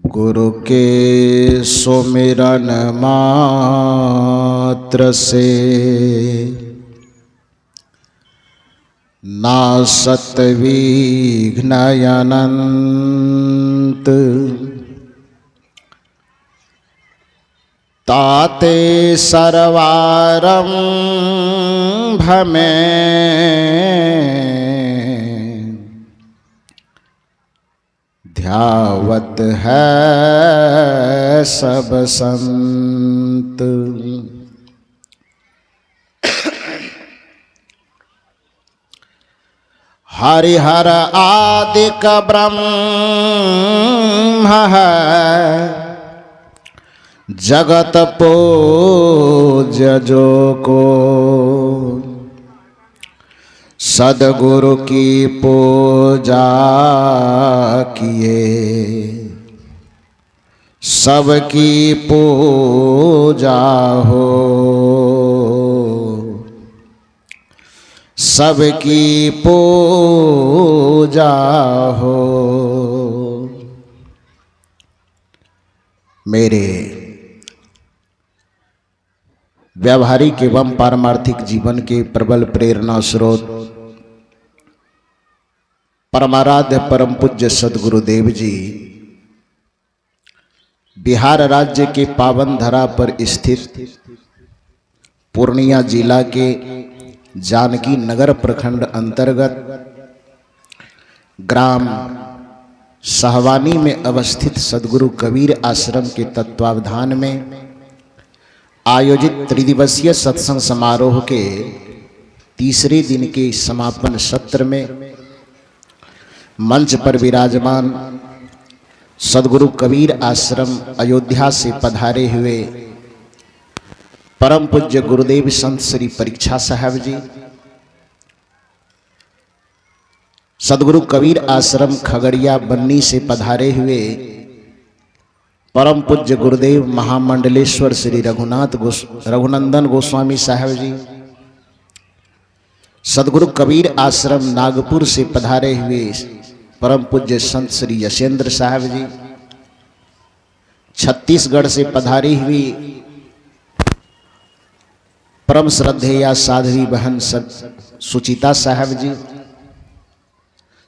गुरु के सुमिरन मात्र से नासत विघ्न अनंत। ताते सर्वारंभ में ध्यावत है सब संत। हरिहर आदिक ब्रह्म है, जगत पूज्य जो को सद्गुरु की पूजा किए, सबकी पूजा हो, सबकी पूजा हो। मेरे व्यावहारिक एवं पारमार्थिक जीवन के प्रबल प्रेरणा स्रोत परमाराध्य परम पूज्य सद्गुरुदेव जी बिहार राज्य के पावन धरा पर स्थित पूर्णिया जिला के जानकी नगर प्रखंड अंतर्गत ग्राम सहवानी में अवस्थित सद्गुरु कबीर आश्रम के तत्वावधान में आयोजित त्रिदिवसीय सत्संग समारोह के तीसरे दिन के समापन सत्र में मंच पर विराजमान सद्गुरु कबीर आश्रम अयोध्या से पधारे हुए परम पूज्य गुरुदेव संत श्री परीक्षा साहब जी, सद्गुरु कबीर आश्रम खगड़िया बन्नी से पधारे हुए परम पूज्य गुरुदेव महामंडलेश्वर श्री रघुनंदन गोस्वामी साहब जी, सद्गुरु कबीर आश्रम नागपुर से पधारे हुए परम पूज्य संत श्री यशेंद्र साहब जी, छत्तीसगढ़ से पधारी हुई परम श्रद्धेया साध्वी बहन सुचिता साहब जी,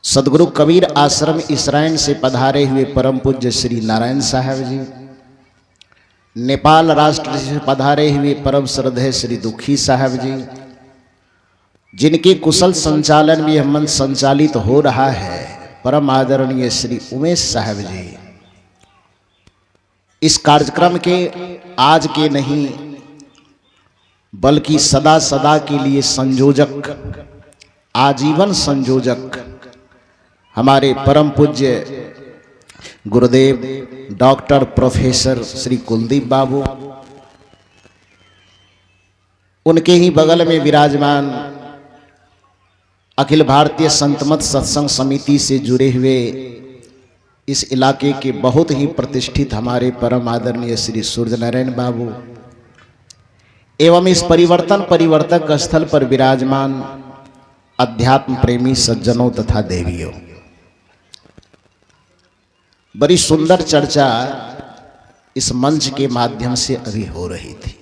सद्गुरु कबीर आश्रम इसराइल से पधारे हुए परम पूज्य श्री नारायण साहब जी, नेपाल राष्ट्र से पधारे हुए परम श्रद्धेय श्री दुखी साहब जी, जिनके कुशल संचालन में यह मंच संचालित हो रहा है परम आदरणीय श्री उमेश साहब जी। इस कार्यक्रम के आज के नहीं बल्कि सदा सदा के लिए संयोजक, आजीवन संयोजक हमारे परम पूज्य गुरुदेव डॉक्टर प्रोफेसर श्री कुलदीप बाबू, उनके ही बगल में विराजमान अखिल भारतीय संतमत सत्संग समिति से जुड़े हुए इस इलाके के बहुत ही प्रतिष्ठित हमारे परम आदरणीय श्री सूर्यनारायण बाबू एवं इस परिवर्तक स्थल पर विराजमान अध्यात्म प्रेमी सज्जनों तथा देवियों। बड़ी सुंदर चर्चा इस मंच के माध्यम से अभी हो रही थी,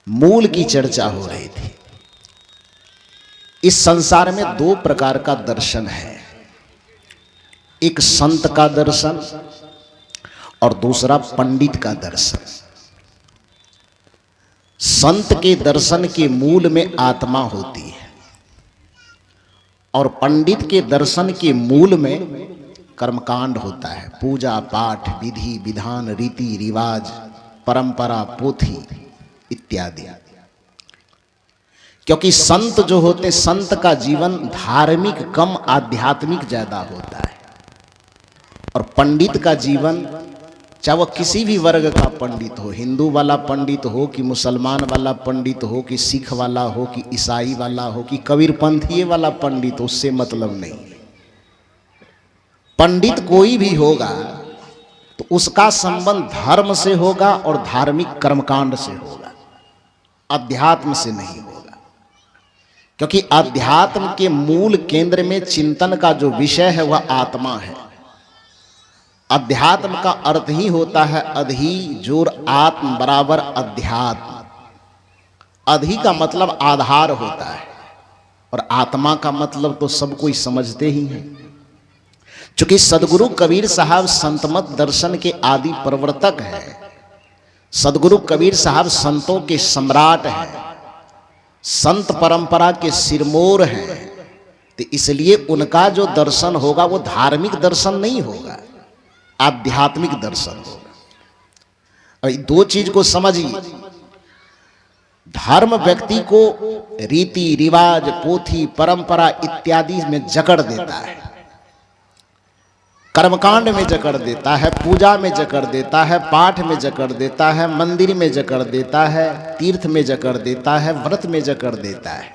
मूल की चर्चा हो रही थी। इस संसार में दो प्रकार का दर्शन है, एक संत का दर्शन और दूसरा पंडित का दर्शन। संत के दर्शन के मूल में आत्मा होती है और पंडित के दर्शन के मूल में कर्मकांड होता है, पूजा पाठ विधि विधान रीति रिवाज परंपरा पोथी इत्यादि। क्योंकि संत जो होते, संत का जीवन धार्मिक कम आध्यात्मिक ज्यादा होता है और पंडित का जीवन, चाहे वह किसी भी वर्ग का पंडित हो, हिंदू वाला पंडित हो कि मुसलमान वाला पंडित हो कि सिख वाला हो कि ईसाई वाला हो कि कबीरपंथी वाला पंडित, उससे मतलब नहीं। पंडित कोई भी होगा तो उसका संबंध धर्म से होगा और धार्मिक कर्मकांड से होगा, अध्यात्म से नहीं होगा। क्योंकि अध्यात्म के मूल केंद्र में चिंतन का जो विषय है वह आत्मा है। अध्यात्म का अर्थ ही होता है अधि जोर आत्म बराबर अध्यात्म। अधि का मतलब आधार होता है और आत्मा का मतलब तो सब कोई समझते ही हैं। चूंकि सदगुरु कबीर साहब संतमत दर्शन के आदि प्रवर्तक हैं, सदगुरु कबीर साहब संतों के सम्राट हैं, संत परंपरा के सिरमौर हैं, तो इसलिए उनका जो दर्शन होगा वो धार्मिक दर्शन नहीं होगा, आध्यात्मिक दर्शन होगा। और दो चीज को समझिए, धर्म व्यक्ति को रीति रिवाज पोथी परंपरा इत्यादि में जकड़ देता है, कर्मकांड में जकड़ देता है, पूजा में जकड़ देता है, पाठ में जकड़ देता है, मंदिर में जकड़ देता है, तीर्थ में जकड़ देता है, व्रत में जकड़ देता है।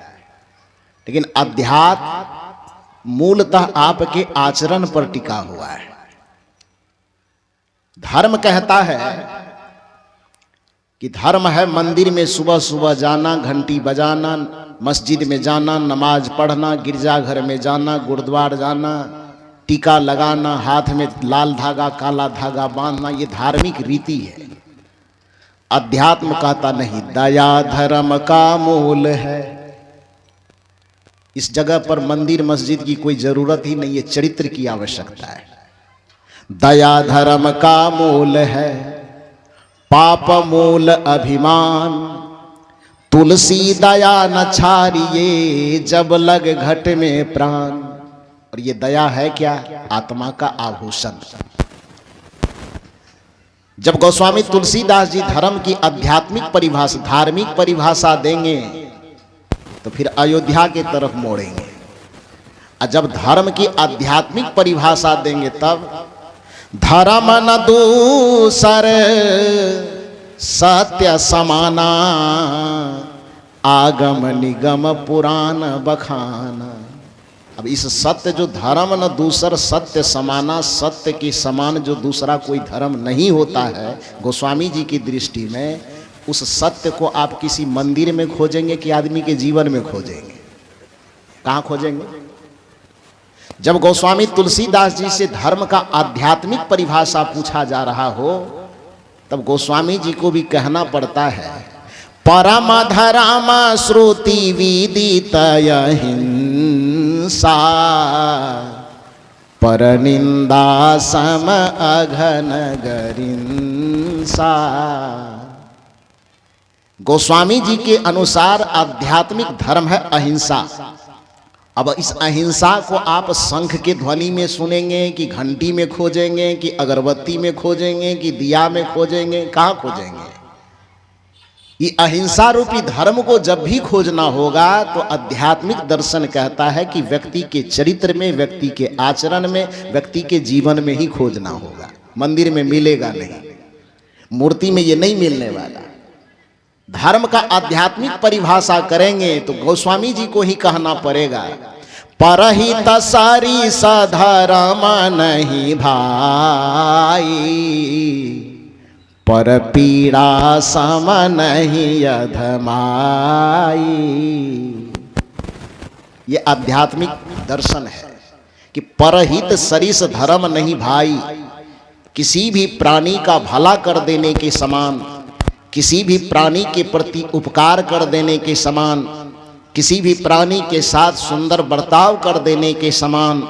लेकिन अध्यात्म मूलतः आपके आचरण पर टिका हुआ है। धर्म कहता है कि धर्म है मंदिर में सुबह सुबह जाना, घंटी बजाना, मस्जिद में जाना, नमाज पढ़ना, गिरजाघर में जाना, गुरुद्वार जाना, टीका लगाना, हाथ में लाल धागा काला धागा बांधना, ये धार्मिक रीति है। अध्यात्म कहता नहीं, दया धर्म का मूल है। इस जगह पर मंदिर मस्जिद की कोई जरूरत ही नहीं है, चरित्र की आवश्यकता है। दया धर्म का मूल है, पाप मूल अभिमान, तुलसी दया न छाड़िए जब लग घट में प्राण। और ये दया है क्या? आत्मा का आभूषण। जब गोस्वामी तुलसीदास जी धर्म की आध्यात्मिक परिभाषा धार्मिक परिभाषा देंगे तो फिर अयोध्या की तरफ मोड़ेंगे, और जब धर्म की आध्यात्मिक परिभाषा देंगे तब धर्म न दूसर सत्य समाना, आगम निगम पुराण बखाना। अब इस सत्य जो धर्म न दूसर सत्य समाना, सत्य के समान जो दूसरा कोई धर्म नहीं होता है गोस्वामी जी की दृष्टि में, उस सत्य को आप किसी मंदिर में खोजेंगे कि आदमी के जीवन में खोजेंगे? कहाँ खोजेंगे? जब गोस्वामी तुलसीदास जी से धर्म का आध्यात्मिक परिभाषा पूछा जा रहा हो तब गोस्वामी जी को भी कहना पड़ता है, परम धर्म श्रुति विदित अहिंसा, पर निंदा सम अघन गरिंसा। गोस्वामी जी के अनुसार आध्यात्मिक धर्म है अहिंसा। अब इस अहिंसा को आप शंख के ध्वनि में सुनेंगे कि घंटी में खोजेंगे कि अगरबत्ती में खोजेंगे कि दिया में खोजेंगे? कहाँ खोजेंगे? ये अहिंसा रूपी धर्म को जब भी खोजना होगा तो आध्यात्मिक दर्शन कहता है कि व्यक्ति के चरित्र में, व्यक्ति के आचरण में, व्यक्ति के जीवन में ही खोजना होगा। मंदिर में मिलेगा नहीं, मूर्ति में ये नहीं मिलने वाला। धर्म का आध्यात्मिक परिभाषा करेंगे तो गोस्वामी जी को ही कहना पड़ेगा, परहित सारी धर्म नहीं भाई, पर पीड़ा सम नहीं अधमाई। ये आध्यात्मिक दर्शन है कि परहित सरिस धर्म नहीं भाई, किसी भी प्राणी का भला कर देने के समान, किसी भी प्राणी के प्रति उपकार कर देने के समान, किसी भी प्राणी के साथ सुंदर बर्ताव कर देने के समान,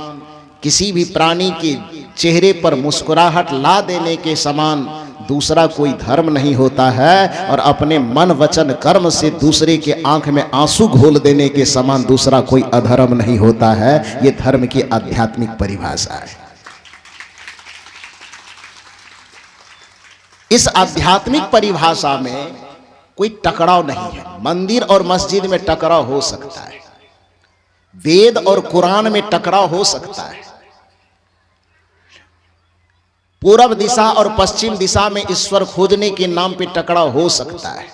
किसी भी प्राणी के चेहरे पर मुस्कुराहट ला देने के समान दूसरा कोई धर्म नहीं होता है। और अपने मन वचन कर्म से दूसरे के आंख में आंसू घोल देने के समान दूसरा कोई अधर्म नहीं होता है। ये धर्म की आध्यात्मिक परिभाषा है। इस आध्यात्मिक परिभाषा में कोई टकराव नहीं है। मंदिर और मस्जिद में टकराव हो सकता है, वेद और कुरान में टकराव हो सकता है, पूर्व दिशा और पश्चिम दिशा में ईश्वर खोजने के नाम पे टकराव हो सकता है।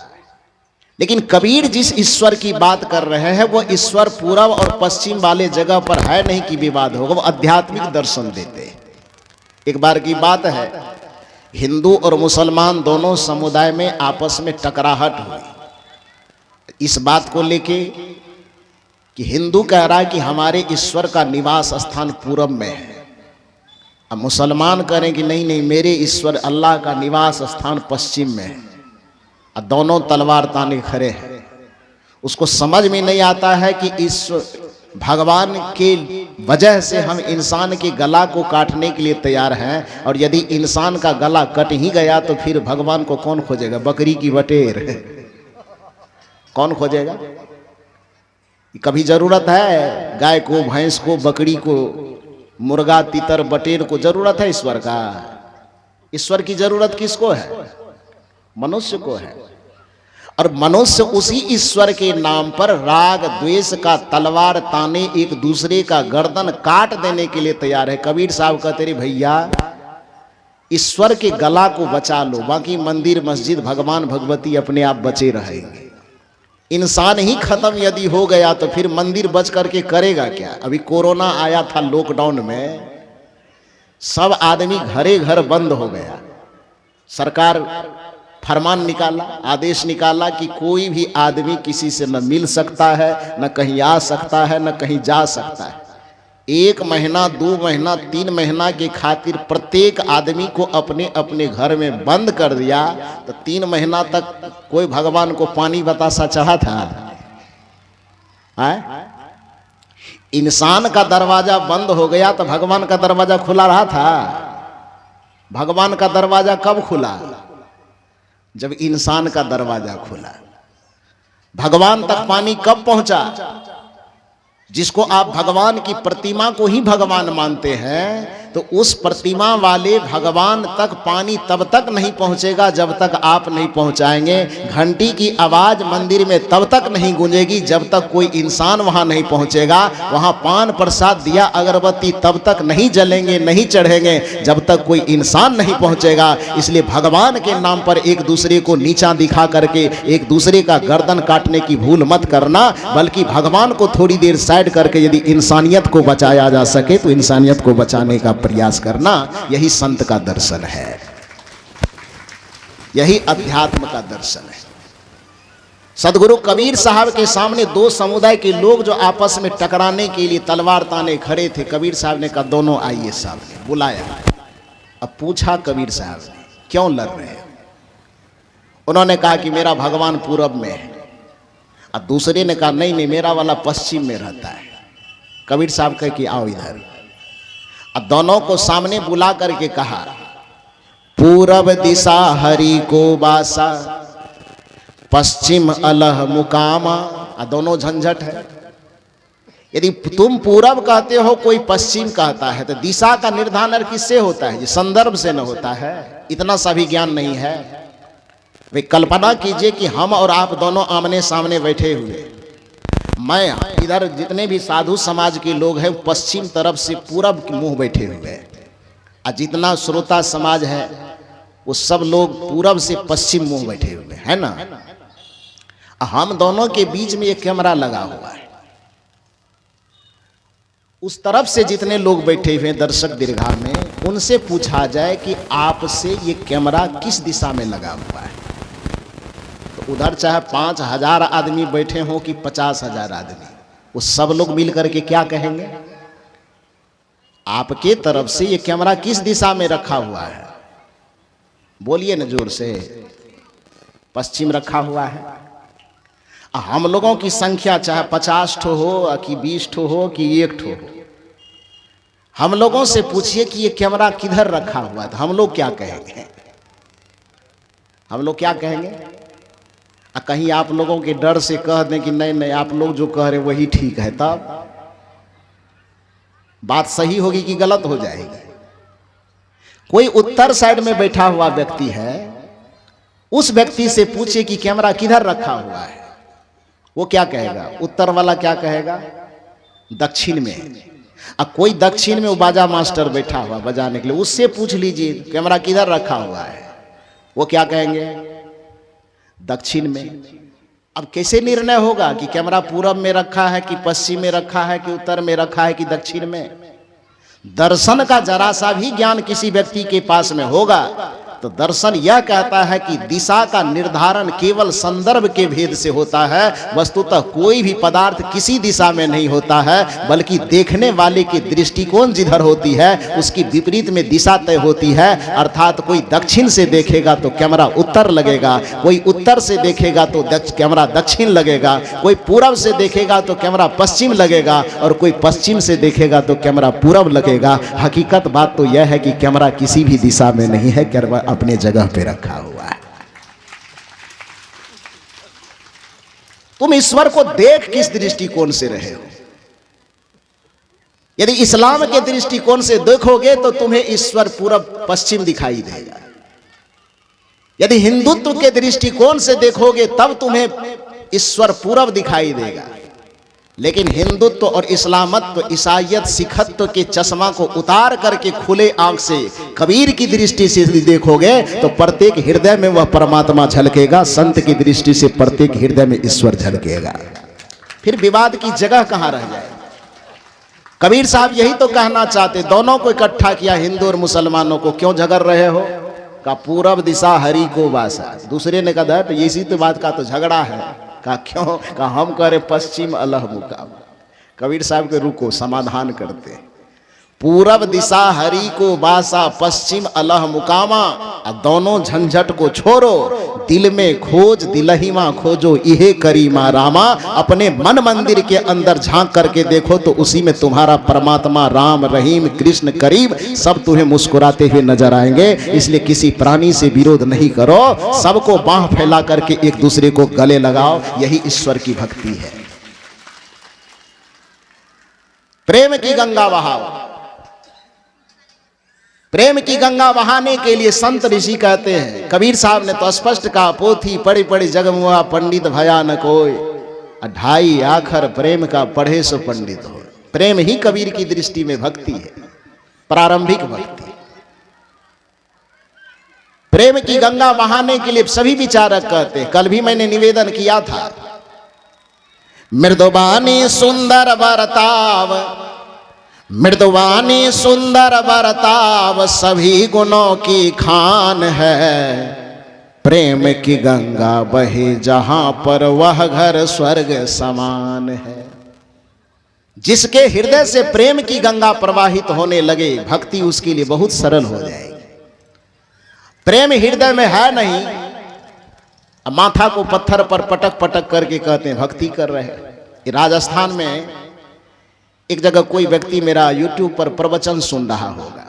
लेकिन कबीर जिस ईश्वर की बात कर रहे हैं वो ईश्वर पूर्व और पश्चिम वाले जगह पर है नहीं कि विवाद होगा, वो आध्यात्मिक दर्शन देते हैं। एक बार की बात है, हिंदू और मुसलमान दोनों समुदाय में आपस में टकराहट हुई इस बात को लेके कि हिंदू कह रहा है कि हमारे ईश्वर का निवास स्थान पूरब में है अब मुसलमान करें कि नहीं नहीं मेरे ईश्वर अल्लाह का निवास स्थान पश्चिम में है, और दोनों तलवार ताने खड़े हैं। उसको समझ में नहीं आता है कि ईश्वर भगवान के वजह से हम इंसान के गला को काटने के लिए तैयार हैं, और यदि इंसान का गला कट ही गया तो फिर भगवान को कौन खोजेगा? बकरी की बटेर कौन खोजेगा? कभी जरूरत है गाय को, भैंस को, बकरी को, मुर्गा, तीतर, बटेर को जरूरत है ईश्वर का? ईश्वर की जरूरत किसको है? मनुष्य को है। और मनुष्य उसी ईश्वर के नाम पर राग द्वेष का तलवार ताने एक दूसरे का गर्दन काट देने के लिए तैयार है। कबीर साहब कहते रे भैया ईश्वर के गला को बचा लो, बाकी मंदिर मस्जिद भगवान भगवती अपने आप बचे रहेंगे। इंसान ही खत्म यदि हो गया तो फिर मंदिर बच करके करेगा क्या? अभी कोरोना आया था, लॉकडाउन में सब आदमी घरे घर बंद हो गया। सरकार फरमान निकाला, आदेश निकाला कि कोई भी आदमी किसी से न मिल सकता है, न कहीं आ सकता है, न कहीं जा सकता है। 1 महीना 2 महीना 3 महीना के खातिर प्रत्येक आदमी को अपने अपने घर में बंद कर दिया। तो 3 महीना तक कोई भगवान को पानी बतासा चाहा था? इंसान का दरवाजा बंद हो गया तो भगवान का दरवाजा खुला रहा था? भगवान का दरवाजा कब खुला? जब इंसान का दरवाजा खुला। भगवान तक पानी कब पहुंचा? जिसको आप भगवान की प्रतिमा को ही भगवान मानते हैं, तो उस प्रतिमा वाले भगवान तक पानी तब तक नहीं पहुंचेगा जब तक आप नहीं पहुंचाएंगे। घंटी की आवाज मंदिर में तब तक नहीं गूंजेगी जब तक कोई इंसान वहां नहीं पहुंचेगा। वहां पान प्रसाद दिया अगरबत्ती तब तक नहीं जलेंगे, नहीं चढ़ेंगे जब तक कोई इंसान नहीं पहुंचेगा। इसलिए भगवान के नाम पर एक दूसरे को नीचा दिखा करके एक दूसरे का गर्दन काटने की भूल मत करना, बल्कि भगवान को थोड़ी देर साइड करके यदि इंसानियत को बचाया जा सके तो इंसानियत को बचाने का प्रयास करना। यही संत का दर्शन है, यही अध्यात्म का दर्शन है। सदगुरु कबीर साहब के सामने 2 समुदाय के लोग जो आपस में टकराने के लिए तलवार ताने खड़े थे, कबीर साहब ने कहा दोनों आइए सामने, बुलाया। अब पूछा कबीर साहब ने क्यों लड़ रहे हैं? उन्होंने कहा कि मेरा भगवान पूरब में है, और दूसरे ने कहा नहीं नहीं मेरा वाला पश्चिम में रहता है। कबीर साहब कहे कि आओ इधर। अब दोनों को सामने बुला करके कहा पूरब दिशा हरि को बासा, पश्चिम अलह मुकामा। दोनों झंझट है। यदि तुम पूरब कहते हो कोई पश्चिम कहता है तो दिशा का निर्धारण किससे होता है? ये संदर्भ से न होता है। इतना सा भी ज्ञान नहीं है। वे कल्पना कीजिए कि हम और आप दोनों आमने सामने बैठे हुए, मैं इधर जितने भी साधु समाज के लोग हैं पश्चिम तरफ से पूरब की मुंह बैठे हुए हैं, और जितना श्रोता समाज है वो सब लोग पूरब से पश्चिम मुंह बैठे हुए हैं ना। हम दोनों के बीच में एक कैमरा लगा हुआ है। उस तरफ से जितने लोग बैठे हुए हैं दर्शक दीर्घा में, उनसे पूछा जाए कि आपसे ये कैमरा किस दिशा में लगा हुआ है, तो उधर चाहे 5000 आदमी बैठे हों कि 50,000 आदमी, वो सब लोग मिल करके क्या कहेंगे? आपके तरफ से ये कैमरा किस दिशा में रखा हुआ है? बोलिए ना जोर से। पश्चिम रखा हुआ है। हम लोगों की संख्या चाहे 50 ठो हो कि 20 ठो हो कि 1 ठो हो, हम लोगों से पूछिए कि ये कैमरा किधर रखा हुआ है, तो हम लोग क्या कहेंगे? हम लोग क्या कहेंगे? कहीं आप लोगों के डर से कह दें कि नहीं नहीं आप लोग जो कह रहे वही ठीक है, तब बात सही होगी कि गलत हो जाएगी? कोई उत्तर साइड में बैठा हुआ व्यक्ति है, उस व्यक्ति से पूछिए कि कैमरा किधर रखा हुआ है, वो क्या कहेगा? उत्तर वाला क्या कहेगा? दक्षिण में। अब कोई दक्षिण में वो बाजा मास्टर बैठा हुआ बजाने के लिए, उससे पूछ लीजिए कैमरा किधर रखा हुआ है, वो क्या कहेंगे? दक्षिण में। अब कैसे निर्णय होगा कि कैमरा पूरब में रखा है कि पश्चिम में रखा है कि उत्तर में रखा है कि दक्षिण में? दर्शन का जरा सा भी ज्ञान किसी व्यक्ति के पास में होगा तो दर्शन यह कहता है कि दिशा का निर्धारण केवल संदर्भ के भेद से होता है। वस्तुतः कोई भी पदार्थ किसी दिशा में नहीं होता है, बल्कि देखने वाले की दृष्टिकोण जिधर होती है उसकी विपरीत में दिशा तय होती है। अर्थात कोई दक्षिण से देखेगा तो कैमरा उत्तर लगेगा, कोई उत्तर से देखेगा तो कैमरा दक्षिण लगेगा, कोई पूरब से देखेगा तो कैमरा पश्चिम लगेगा, और कोई पश्चिम से देखेगा तो कैमरा पूरब लगेगा। हकीकत बात तो यह है कि कैमरा किसी भी दिशा में नहीं है, कैमरा अपने जगह पे रखा हुआ है। तुम ईश्वर को देख किस दृष्टिकोण से रहे हो? यदि इस्लाम के दृष्टिकोण से देखोगे तो तुम्हें ईश्वर पूरब पश्चिम दिखाई देगा। यदि हिंदुत्व के दृष्टिकोण से देखोगे तब तुम्हें ईश्वर पूरब दिखाई देगा। लेकिन हिंदुत्व और इस्लामत्व, ईसाइयत, सिखत्व के चश्मा को उतार करके खुले आंख से कबीर की दृष्टि से देखोगे तो प्रत्येक हृदय में वह परमात्मा झलकेगा। संत की दृष्टि से प्रत्येक हृदय में ईश्वर झलकेगा। फिर विवाद की जगह कहां रह जाए? कबीर साहब यही तो कहना चाहते, दोनों को इकट्ठा किया, हिंदू और मुसलमानों को। क्यों झगड़ रहे हो? का पूरब दिशा हरि को वासा। दूसरे ने कहा तो इसी तो बात का तो झगड़ा है। का क्यों? का हम कह रहे पश्चिम अलह मुकाम। कबीर साहब के रुको, समाधान करते। पूरब दिशा हरि को वासा, पश्चिम अलह मुकामा। दोनों झंझट को छोड़ो, दिल में खोज दिलहिमा खोजो, इहे करीमा रामा। अपने मन मंदिर के अंदर झांक करके देखो तो उसी में तुम्हारा परमात्मा राम, रहीम, कृष्ण, करीम सब तुम्हें मुस्कुराते हुए नजर आएंगे। इसलिए किसी प्राणी से विरोध नहीं करो, सबको बांह फैला करके एक दूसरे को गले लगाओ। यही ईश्वर की भक्ति है। प्रेम की गंगा बहाओ। प्रेम की गंगा बहाने के लिए संत ऋषि कहते हैं। कबीर साहब ने तो स्पष्ट कहा, पोथी पढ़ी पढ़ी जगमुआ पंडित भया न कोई, 2.5 आखर प्रेम का पढ़े सो पंडित हो। प्रेम ही कबीर की दृष्टि में भक्ति है, प्रारंभिक भक्ति। प्रेम की गंगा बहाने के लिए सभी विचारक कहते हैं। कल भी मैंने निवेदन किया था, मृदुबानी सुंदर बरताव, मृदुवानी सुंदर बरताव सभी गुणों की खान है। प्रेम की गंगा बहे जहां पर वह घर स्वर्ग समान है। जिसके हृदय से प्रेम की गंगा प्रवाहित होने लगे, भक्ति उसके लिए बहुत सरल हो जाएगी। प्रेम हृदय में है नहीं, माथा को पत्थर पर पटक पटक करके कहते हैं भक्ति कर रहे हैं। राजस्थान में एक जगह कोई व्यक्ति मेरा YouTube पर प्रवचन सुन रहा होगा,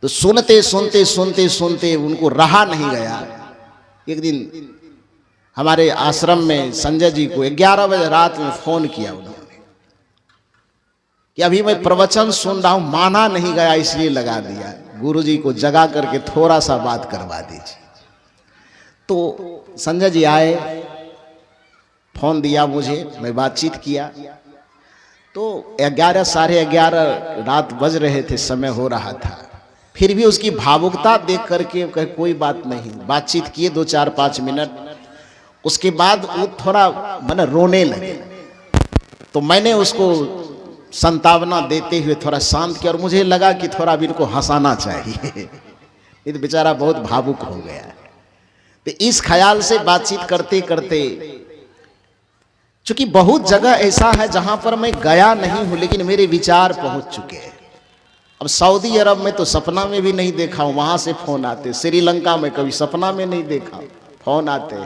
तो सुनते सुनते सुनते सुनते उनको रहा नहीं गया। एक दिन हमारे आश्रम में संजय जी को 11 बजे रात में फोन किया उन्होंने कि अभी मैं प्रवचन सुन रहा हूं, माना नहीं गया इसलिए लगा दिया, गुरुजी को जगा करके थोड़ा सा बात करवा दीजिए। तो संजय जी आए, फोन दिया मुझे, मैं बातचीत किया। तो 11 साढ़े 11 रात बज रहे थे, समय हो रहा था। फिर भी उसकी भावुकता देख करके कोई बात नहीं, बातचीत किए 2-4-5 मिनट। उसके बाद वो थोड़ा मैंने रोने लगे, तो मैंने उसको संतावना देते हुए थोड़ा शांत किया, और मुझे लगा कि थोड़ा भी इनको हंसाना चाहिए। ये तो बेचारा बहुत भावुक हो गया। तो इस ख्याल से बातचीत करते करते, चूंकि बहुत जगह ऐसा है जहां पर मैं गया नहीं हूं लेकिन मेरे विचार पहुंच चुके हैं। अब सऊदी अरब में तो सपना में भी नहीं देखा हूं, वहां से फोन आते। श्रीलंका में कभी सपना में नहीं देखा, फोन आते।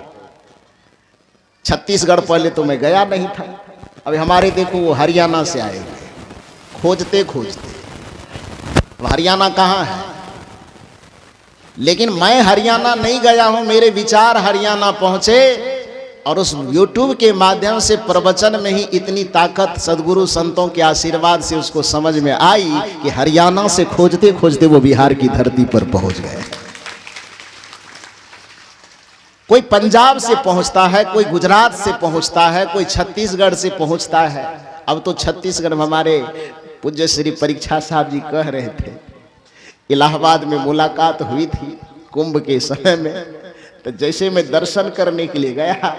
छत्तीसगढ़ पहले तो मैं गया नहीं था, अभी हमारे देखो वो हरियाणा से आए हुए, खोजते खोजते। हरियाणा कहाँ है? लेकिन मैं हरियाणा नहीं गया हूं, मेरे विचार हरियाणा पहुंचे, और उस YouTube के माध्यम से प्रवचन में ही इतनी ताकत सदगुरु संतों के आशीर्वाद से उसको समझ में आई कि हरियाणा से खोजते खोजते वो बिहार की धरती पर पहुंच गए। कोई पंजाब से पहुंचता है, कोई गुजरात से पहुंचता है, कोई छत्तीसगढ़ से पहुंचता है। अब तो छत्तीसगढ़ में हमारे पूज्य श्री परीक्षा साहब जी कह रहे थे, इलाहाबाद में मुलाकात हुई थी कुंभ के समय में। तो जैसे मैं दर्शन करने के लिए गया,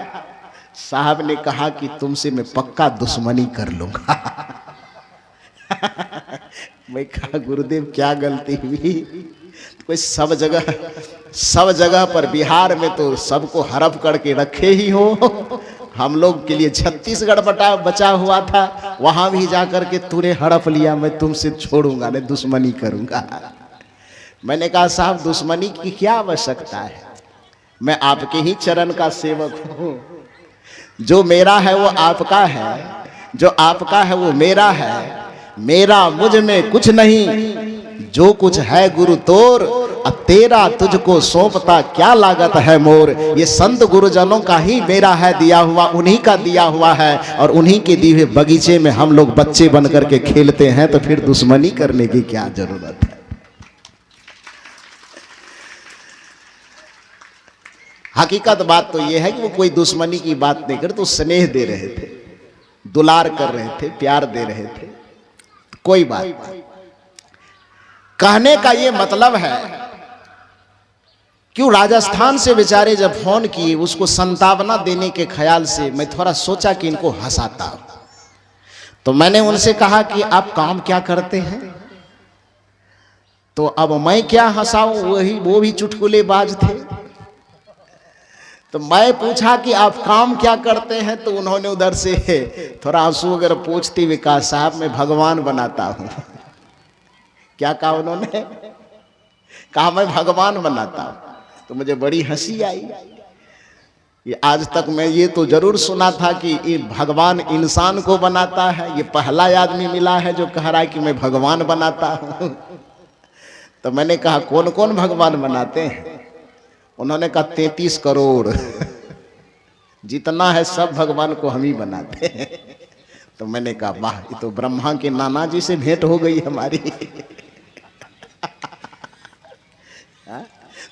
साहब ने कहा कि तुमसे मैं पक्का दुश्मनी कर लूंगा। मैं कहा गुरुदेव क्या गलती हुई? कोई सब जगह पर बिहार में तो सबको हड़प करके रखे ही हो। हम लोग के लिए छत्तीसगढ़ बचा हुआ था, वहां भी जाकर के तूने हड़प लिया, मैं तुमसे छोड़ूंगा नहीं, दुश्मनी करूंगा। मैंने कहा साहब दुश्मनी की क्या आवश्यकता है, मैं आपके ही चरण का सेवक हूं। जो मेरा है वो आपका है, जो आपका है वो मेरा है, मेरा मुझ में कुछ नहीं, जो कुछ है गुरु तोर, अब तेरा तुझको सौंपता क्या लागत है मोर। ये संत गुरुजनों का ही मेरा है दिया हुआ, उन्हीं का दिया हुआ है, और उन्हीं के दिए हुए बगीचे में हम लोग बच्चे बन करके खेलते हैं, तो फिर दुश्मनी करने की क्या जरूरत है। हकीकत बात तो यह है कि वो कोई दुश्मनी की बात नहीं कर, तो स्नेह दे रहे थे, दुलार कर रहे थे, प्यार दे रहे थे, कोई बात नहीं। कहने का ये मतलब है, क्यों राजस्थान से बेचारे जब फोन किए, उसको संतावना देने के ख्याल से मैं थोड़ा सोचा कि इनको हंसाता, तो मैंने उनसे कहा कि आप काम क्या करते हैं। तो अब मैं क्या हंसाऊं, वो भी चुटकुलेबाज थे। तो मैं पूछा कि आप काम क्या करते हैं, तो उन्होंने उधर से थोड़ा आंसू वगैरह पूछते हुए कहा साहब मैं भगवान बनाता हूं। क्या कहा उन्होंने, कहा मैं भगवान बनाता हूं। तो मुझे बड़ी हंसी आई। ये आज तक मैं ये तो जरूर सुना था कि ये भगवान इंसान को बनाता है, ये पहला आदमी मिला है जो कह रहा है कि मैं भगवान बनाता हूं। तो मैंने कहा कौन कौन भगवान बनाते हैं। उन्होंने कहा 33 करोड़, जितना है सब भगवान को हम ही बनाते हैं। तो मैंने कहा वाह, ये तो ब्रह्मा के नाना जी से भेंट हो गई हमारी।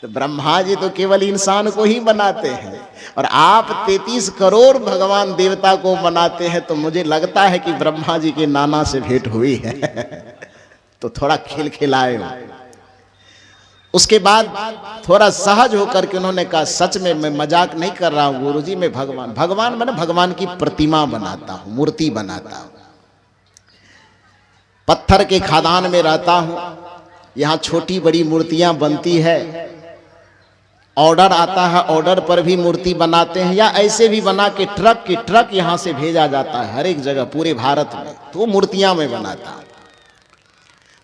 तो ब्रह्मा जी तो केवल इंसान को ही बनाते हैं, और आप 33 करोड़ भगवान देवता को बनाते हैं, तो मुझे लगता है कि ब्रह्मा जी के नाना से भेंट हुई है। तो थोड़ा खिलखिलाए हो। उसके बाद थोड़ा सहज होकर के उन्होंने कहा सच में मैं मजाक नहीं कर रहा हूं गुरुजी, मैं भगवान मैंने भगवान की प्रतिमा बनाता हूं, मूर्ति बनाता हूं। पत्थर के खदान में रहता हूं, यहां छोटी बड़ी मूर्तियां बनती है, ऑर्डर आता है, ऑर्डर पर भी मूर्ति बनाते हैं, या ऐसे भी बना के ट्रक की ट्रक यहां से भेजा जाता है हर एक जगह पूरे भारत में, तो मूर्तियां मैं बनाता हूं।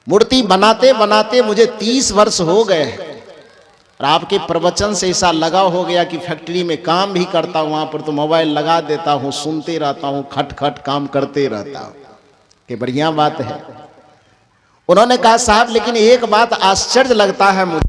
मूर्ति बनाते बनाते मुझे 30 वर्ष हो गए हैं, और आपके प्रवचन से ऐसा लगाव हो गया कि फैक्ट्री में काम भी करता हूं, वहां पर तो मोबाइल लगा देता हूं, सुनते रहता हूं, खट खट काम करते रहता हूं, कि बढ़िया बात है। उन्होंने कहा साहब लेकिन एक बात आश्चर्य लगता है मुझे,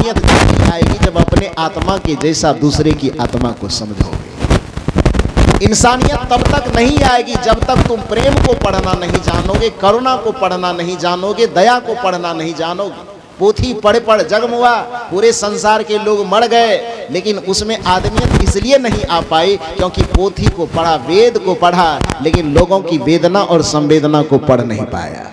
आदमियत जब आएगी जब अपने आत्मा के जैसा दूसरे की आत्मा को समझोगे। इंसानियत तब तक नहीं आएगी जब तक तुम प्रेम को पढ़ना नहीं जानोगे, करुणा को पढ़ना नहीं जानोगे, दया को पढ़ना नहीं जानोगे। पोथी पढ़ पढ़ जगमुआ, पूरे संसार के लोग मर गए, लेकिन उसमें आदमियत इसलिए नहीं आ पाई क्योंकि पोथी को पढ़ा, वेद को पढ़ा, लेकिन लोगों की वेदना और संवेदना को पढ़ नहीं पाया।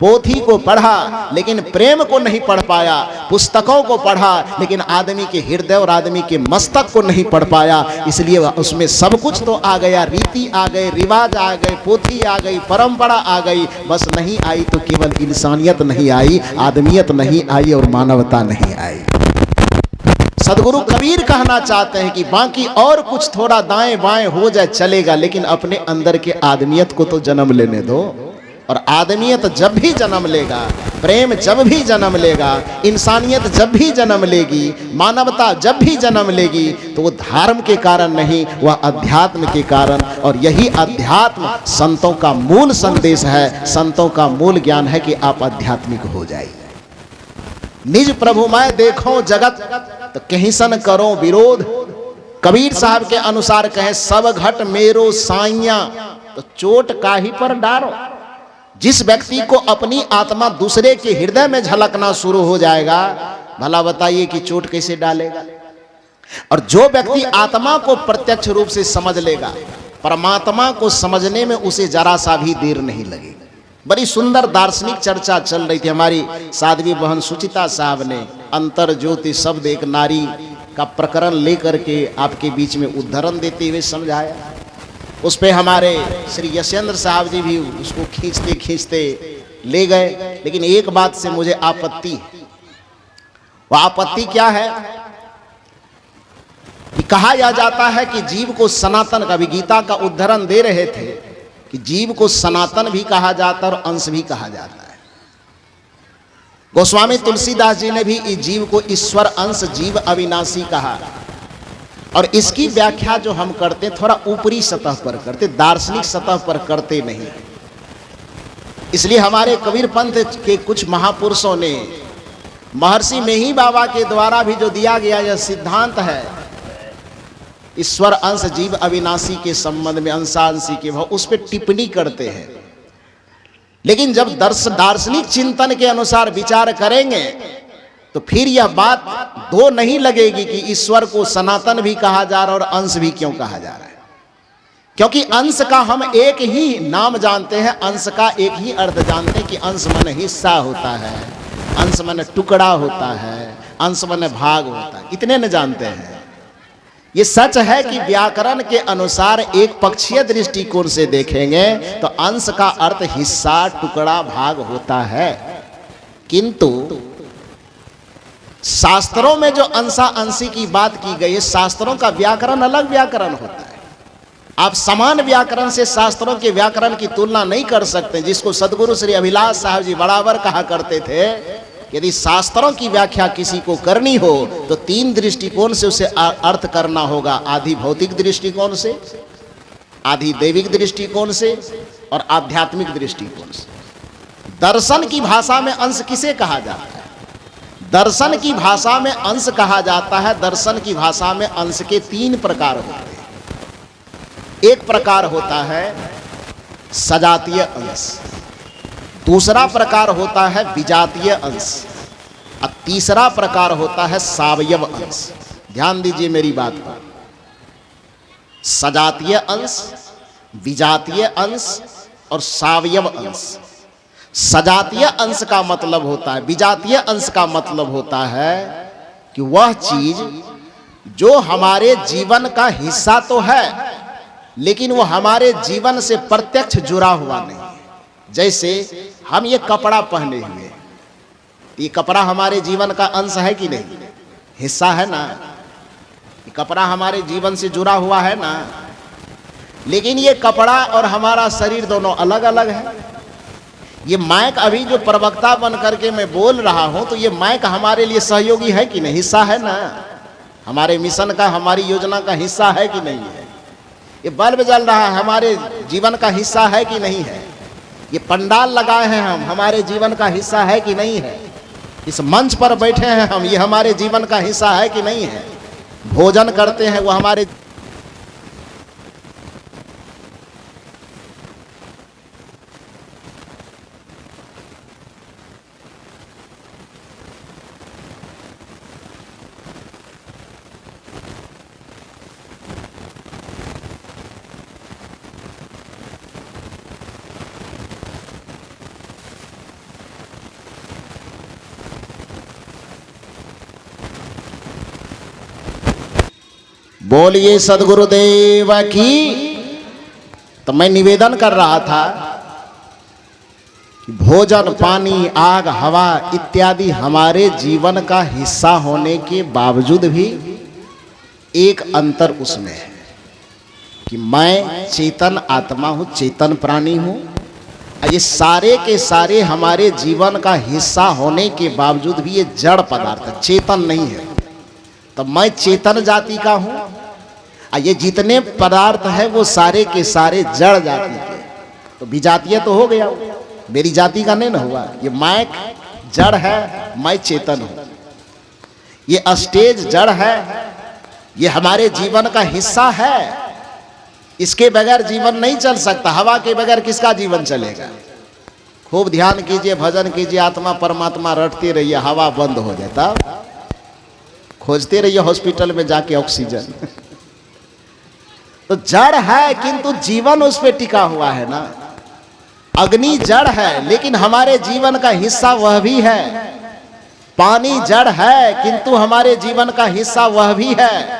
पोथी को पढ़ा लेकिन प्रेम को नहीं पढ़ पाया, पुस्तकों को पढ़ा लेकिन आदमी के हृदय और आदमी के मस्तक को नहीं पढ़ पाया। इसलिए उसमें सब कुछ तो आ गया, रीति आ गए, रिवाज आ गए, पोथी आ गई, परंपरा आ गई, बस नहीं आई तो केवल इंसानियत नहीं आई, आदमियत नहीं आई और मानवता नहीं आई। सदगुरु कबीर कहना चाहते हैं कि बाकी और कुछ थोड़ा दाएं बाएं हो जाए चलेगा, लेकिन अपने अंदर के आदमियत को तो जन्म लेने दो। और आदमियत जब भी जन्म लेगा, प्रेम जब भी जन्म लेगा, इंसानियत जब भी जन्म लेगी, मानवता जब भी जन्म लेगी, तो वो धर्म के कारण नहीं, वह अध्यात्म के कारण। और यही अध्यात्म संतों का मूल संदेश है, संतों का मूल ज्ञान है कि आप आध्यात्मिक हो जाइए। निज प्रभु मैं देखो जगत तो कहीं सन करो विरोध। कबीर साहब के अनुसार कहें सब घट मेरो साइया तो चोट काहे पर डारो। जिस व्यक्ति को अपनी आत्मा दूसरे के हृदय में झलकना शुरू हो जाएगा, भला बताइए कि चोट कैसे डालेगा। और जो व्यक्ति आत्मा को प्रत्यक्ष रूप से समझ लेगा, परमात्मा को समझने में उसे जरा सा भी देर नहीं लगेगी। बड़ी सुंदर दार्शनिक चर्चा चल रही थी। हमारी साध्वी बहन सुचिता साहब ने अंतर ज्योति शब्द एक नारी का प्रकरण लेकर के आपके बीच में उद्धरण देते हुए समझाया। उस पे हमारे श्री यशेंद्र साहब जी भी उसको खींचते खींचते ले गए, लेकिन एक बात से मुझे आपत्ति है। वह आपत्ति क्या है कि कहा यह जाता है कि जीव को सनातन का भी, गीता का उद्धरण दे रहे थे कि जीव को सनातन भी कहा जाता है और अंश भी कहा जाता है। गोस्वामी तुलसीदास जी ने भी इस जीव को ईश्वर अंश जीव अविनाशी कहा। और इसकी व्याख्या जो हम करते थोड़ा ऊपरी सतह पर करते, दार्शनिक सतह पर करते नहीं। इसलिए हमारे कबीर पंथ के कुछ महापुरुषों ने महर्षि मेही बाबा के द्वारा भी जो दिया गया यह सिद्धांत है ईश्वर अंश जीव अविनाशी के संबंध में, अंशांशी के भाव, उस पर टिप्पणी करते हैं। लेकिन जब दार्शनिक चिंतन के अनुसार विचार करेंगे तो फिर यह बात दो नहीं लगेगी कि ईश्वर को सनातन भी कहा जा रहा है और अंश भी क्यों कहा जा रहा है। क्योंकि अंश का हम एक ही नाम जानते हैं, अंश का एक ही अर्थ जानते हैं कि अंश माने हिस्सा होता है, अंश माने टुकड़ा होता है, अंश माने भाग होता है, इतने न जानते हैं। ये सच है कि व्याकरण के अनुसार एक पक्षीय दृष्टिकोण से देखेंगे तो अंश का अर्थ हिस्सा, टुकड़ा, भाग होता है। किंतु शास्त्रों में जो अंशा अंशी की बात की गई है, शास्त्रों का व्याकरण अलग व्याकरण होता है। आप समान व्याकरण से शास्त्रों के व्याकरण की तुलना नहीं कर सकते, जिसको सदगुरु श्री अभिलाष साहब जी बराबर कहा करते थे। यदि शास्त्रों की व्याख्या किसी को करनी हो तो तीन दृष्टिकोण से उसे अर्थ करना होगा, आधि भौतिक दृष्टिकोण से, आधि दैविक दृष्टिकोण से और आध्यात्मिक दृष्टिकोण से। दर्शन की भाषा में अंश किसे कहा जाता है? दर्शन की भाषा में अंश कहा जाता है। दर्शन की भाषा में अंश के तीन प्रकार होते हैं। एक प्रकार होता है सजातीय अंश, दूसरा प्रकार होता है विजातीय अंश और तीसरा प्रकार होता है सावयव अंश। ध्यान दीजिए मेरी बात पर। सजातीय अंश, विजातीय अंश और सावयव अंश। सजातीय अंश का मतलब होता है, विजातीय अंश का मतलब होता है कि वह चीज जो हमारे जीवन का हिस्सा तो है लेकिन वो हमारे जीवन से प्रत्यक्ष जुड़ा हुआ नहीं। जैसे हम ये कपड़ा पहने हुए, ये कपड़ा हमारे जीवन का अंश है कि नहीं? हिस्सा है ना। ये कपड़ा हमारे जीवन से जुड़ा हुआ है ना। लेकिन ये कपड़ा और हमारा शरीर दोनों अलग अलग है। ये माइक अभी जो प्रवक्ता बन करके मैं बोल रहा हूं तो ये माइक हमारे लिए सहयोगी है कि नहीं? हिस्सा है ना। हमारे मिशन का, हमारी योजना का हिस्सा है कि नहीं है? ये बल्ब जल रहा है हमारे जीवन का हिस्सा है कि नहीं है? ये पंडाल लगाए हैं हम, हमारे जीवन का हिस्सा है कि नहीं है? इस मंच पर बैठे हैं हम, ये हमारे जीवन का हिस्सा है कि नहीं है? भोजन करते हैं वो हमारे बोलिए सदगुरुदेव की। तो मैं निवेदन कर रहा था कि भोजन, पानी, आग, हवा इत्यादि हमारे जीवन का हिस्सा होने के बावजूद भी एक अंतर उसमें है कि मैं चेतन आत्मा हूं, चेतन प्राणी हूं। ये सारे के सारे हमारे जीवन का हिस्सा होने के बावजूद भी ये जड़ पदार्थ, चेतन नहीं है। तो मैं चेतन जाति का हूं, ये जितने पदार्थ है वो सारे के सारे जड़ जाति के। तो विजातीय तो हो गया, मेरी जाति का नहीं ना हुआ। ये माइक जड़ है, मैं चेतन हूं। ये स्टेज जड़ है, ये हमारे जीवन का हिस्सा है। इसके बगैर जीवन नहीं चल सकता। हवा के बगैर किसका जीवन चलेगा? खूब ध्यान कीजिए, भजन कीजिए, आत्मा परमात्मा रटते रहिए। हवा बंद हो जाता, खोजते रहिए हॉस्पिटल में जाके ऑक्सीजन। तो जड़ है किंतु जीवन उस पे टिका हुआ है ना। अग्नि जड़ है लेकिन हमारे जीवन का हिस्सा वह भी है। पानी जड़ है किंतु हमारे जीवन का हिस्सा वह भी है।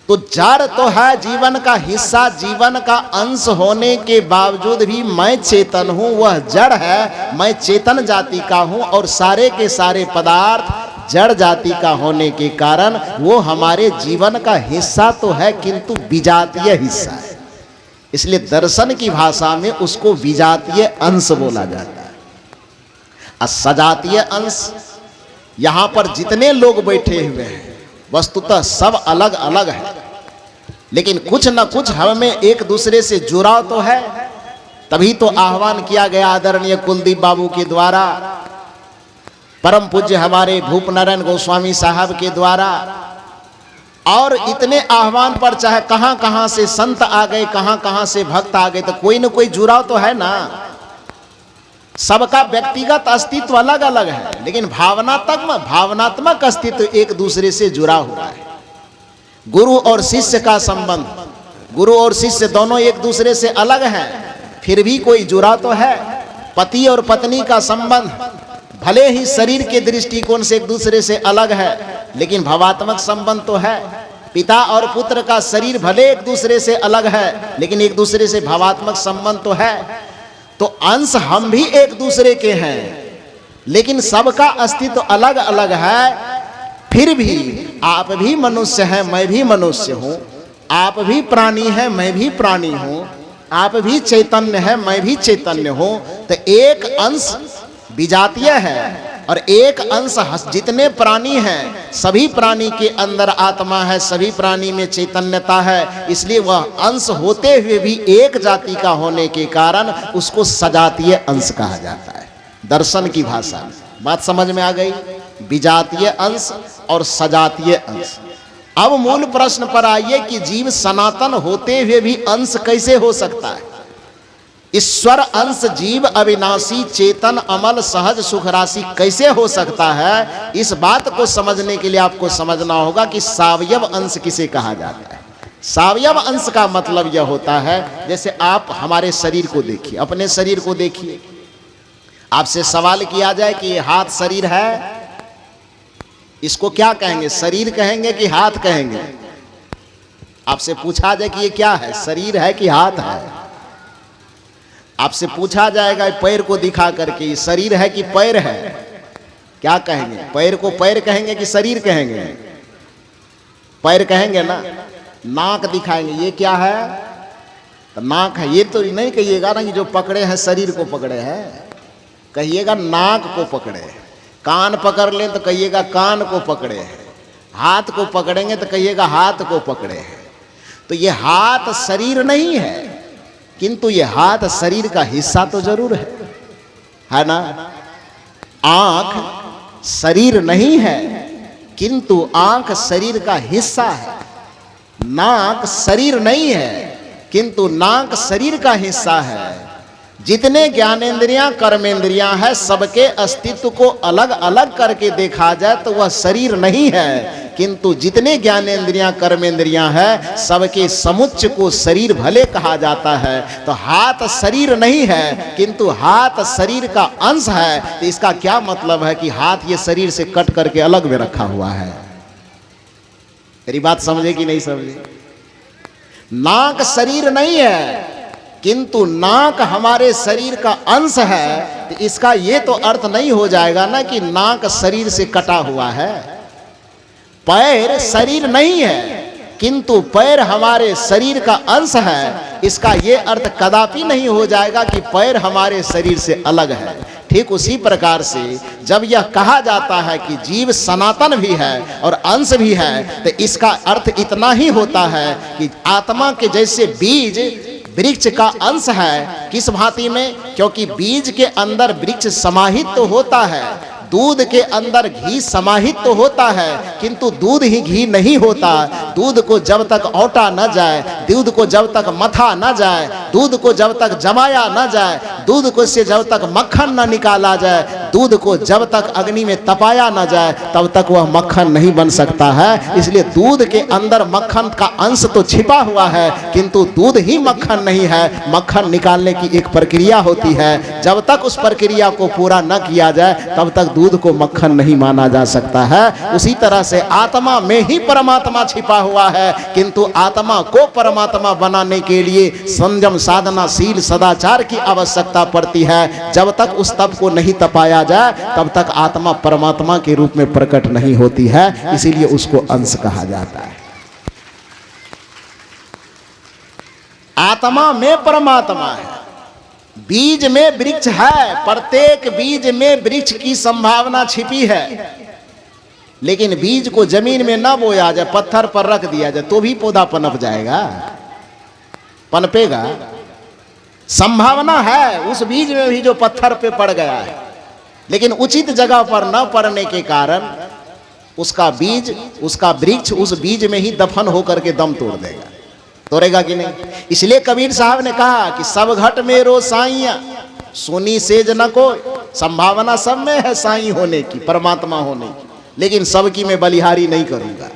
तो जड़ तो है, जीवन का हिस्सा, जीवन का अंश होने के बावजूद भी मैं चेतन हूं। वह जड़ है, मैं चेतन जाति का हूं। और सारे के सारे पदार्थ जड़ जाति का होने के कारण वो हमारे जीवन का हिस्सा तो है किंतु विजातीय हिस्सा है। इसलिए दर्शन की भाषा में उसको विजातीय अंश बोला जाता है। और सजातीय अंश, यहां पर जितने लोग बैठे हुए हैं वस्तुतः सब अलग अलग है, लेकिन कुछ न कुछ हमें एक दूसरे से जुड़ाव तो है। तभी तो आह्वान किया गया आदरणीय कुलदीप बाबू के द्वारा, परम पूज्य हमारे भूप नारायण गोस्वामी साहब के द्वारा। और इतने आह्वान पर चाहे कहां कहां से संत आ गए, कहां कहां से भक्त आ गए, तो कोई न कोई जुड़ाव तो है ना। सबका व्यक्तिगत अस्तित्व अलग अलग है, लेकिन भावनात्मक अस्तित्व एक दूसरे से जुड़ा हुआ है। गुरु और शिष्य का संबंध, गुरु और शिष्य दोनों एक दूसरे से अलग हैं, फिर भी कोई जुड़ा तो है। पति और पत्नी का संबंध भले ही शरीर के दृष्टिकोण से एक दूसरे से अलग है, लेकिन भावात्मक संबंध तो है। पिता और पुत्र का शरीर भले एक दूसरे से अलग है, लेकिन एक दूसरे से भावात्मक संबंध तो है। तो अंश हम भी एक दूसरे के हैं, लेकिन सबका अस्तित्व अलग अलग है। फिर भी आप भी मनुष्य हैं, मैं भी मनुष्य हूं। आप भी प्राणी हैं, मैं भी प्राणी हूं। आप भी चैतन्य है, मैं भी चैतन्य हूं। तो एक अंश विजातीय है और एक अंश, जितने प्राणी हैं सभी प्राणी के अंदर आत्मा है, सभी प्राणी में चैतन्यता है। इसलिए वह अंश होते हुए भी एक जाति का होने के कारण उसको सजातीय अंश कहा जाता है दर्शन की भाषा में। बात समझ में आ गई? विजातीय अंश और सजातीय अंश। अब मूल प्रश्न पर आइए कि जीव सनातन होते हुए भी अंश कैसे हो सकता है? ईश्वर अंश जीव अविनाशी चेतन अमल सहज सुख राशि कैसे हो सकता है? इस बात को समझने के लिए आपको समझना होगा कि सावयव अंश किसे कहा जाता है। सावयव अंश का मतलब यह होता है, जैसे आप हमारे शरीर को देखिए, अपने शरीर को देखिए। आपसे सवाल किया जाए कि ये हाथ शरीर है, इसको क्या कहेंगे? शरीर कहेंगे कि हाथ कहेंगे? आपसे पूछा जाए कि ये क्या है, शरीर है कि हाथ है? आपसे पूछा जाएगा पैर को दिखा करके ये शरीर है कि पैर है, क्या कहेंगे? पैर को पैर कहेंगे कि शरीर कहेंगे? पैर कहेंगे ना। नाक दिखाएंगे, ये क्या है? तो नाक है। ये तो नहीं कहिएगा ना कि जो पकड़े हैं शरीर को पकड़े हैं, कहिएगा नाक को पकड़े। कान पकड़ लें तो कहिएगा कान को पकड़े हैं। हाथ को पकड़ेंगे तो कहिएगा हाथ को पकड़े हैं। तो ये हाथ शरीर नहीं है, किंतु ये हाथ शरीर का हिस्सा तो जरूर है ना। आंख शरीर नहीं है, किंतु आंख शरीर का हिस्सा है। नाक शरीर नहीं है, किंतु नाक शरीर का हिस्सा है। जितने ज्ञानेंद्रियां कर्मेंद्रियां हैं, सबके अस्तित्व को अलग अलग करके देखा जाए तो वह शरीर नहीं है, किंतु जितने ज्ञानेंद्रियां कर्मेंद्रियां हैं, सबके समुच्चय को शरीर भले कहा जाता है। तो हाथ शरीर नहीं है, किंतु हाथ शरीर का अंश है। तो इसका क्या मतलब है कि हाथ ये शरीर से कट करके अलग में रखा हुआ है। मेरी बात समझे कि नहीं समझे? नाक शरीर नहीं है, किंतु नाक हमारे शरीर का अंश है। तो इसका ये तो अर्थ नहीं हो जाएगा ना कि नाक शरीर से कटा हुआ है। पैर शरीर नहीं है, किंतु पैर हमारे शरीर का अंश है। इसका ये अर्थ कदापि नहीं हो जाएगा कि पैर हमारे शरीर से अलग है। ठीक उसी प्रकार से जब यह कहा जाता है कि जीव सनातन भी है और अंश भी है, तो इसका अर्थ इतना ही होता है कि आत्मा के जैसे बीज वृक्ष का अंश है। किस भांति में? क्योंकि बीज के अंदर वृक्ष समाहित तो होता है, दूध के अंदर घी समाहित तो होता है, किंतु दूध ही घी नहीं होता। दूध को जब तक औटा न जाए, दूध को जब तक मथा न जाए, दूध को जब तक जमाया न जाए, दूध को से जब तक मक्खन न निकाला जाए, दूध को जब तक अग्नि में तपाया न जाए, तब तक वह मक्खन नहीं बन सकता है। इसलिए दूध के अंदर मक्खन का अंश तो छिपा हुआ है, किंतु दूध ही मक्खन नहीं है। मक्खन निकालने की एक प्रक्रिया होती है, जब तक उस प्रक्रिया को पूरा न किया जाए तब तक दूध को मक्खन नहीं माना जा सकता है। उसी तरह से आत्मा में ही परमात्मा छिपा हुआ है, किंतु आत्मा को परमात्मा बनाने के लिए संयम, साधना, शील, सदाचार की आवश्यकता पड़ती है। जब तक उस तप को नहीं तपाया जाए तब तक आत्मा परमात्मा के रूप में प्रकट नहीं होती है। इसीलिए उसको अंश कहा जाता है। आत्मा में परमात्मा है, बीज में वृक्ष है। प्रत्येक बीज में वृक्ष की संभावना छिपी है, लेकिन बीज को जमीन में ना बोया जाए, पत्थर पर रख दिया जाए तो भी पौधा पनप जाएगा, पनपेगा। संभावना है उस बीज में भी जो पत्थर पे पड़ गया है, लेकिन उचित जगह पर न पड़ने के कारण उसका बीज, उसका वृक्ष उस बीज में ही दफन होकर के दम तोड़ देगा। तोड़ेगा कि नहीं? इसलिए कबीर साहब ने कहा कि सब घट में रो साइया, सोनी सेज न कोई। संभावना सब में है साई होने की, परमात्मा होने की, लेकिन सबकी मैं बलिहारी नहीं करूंगा।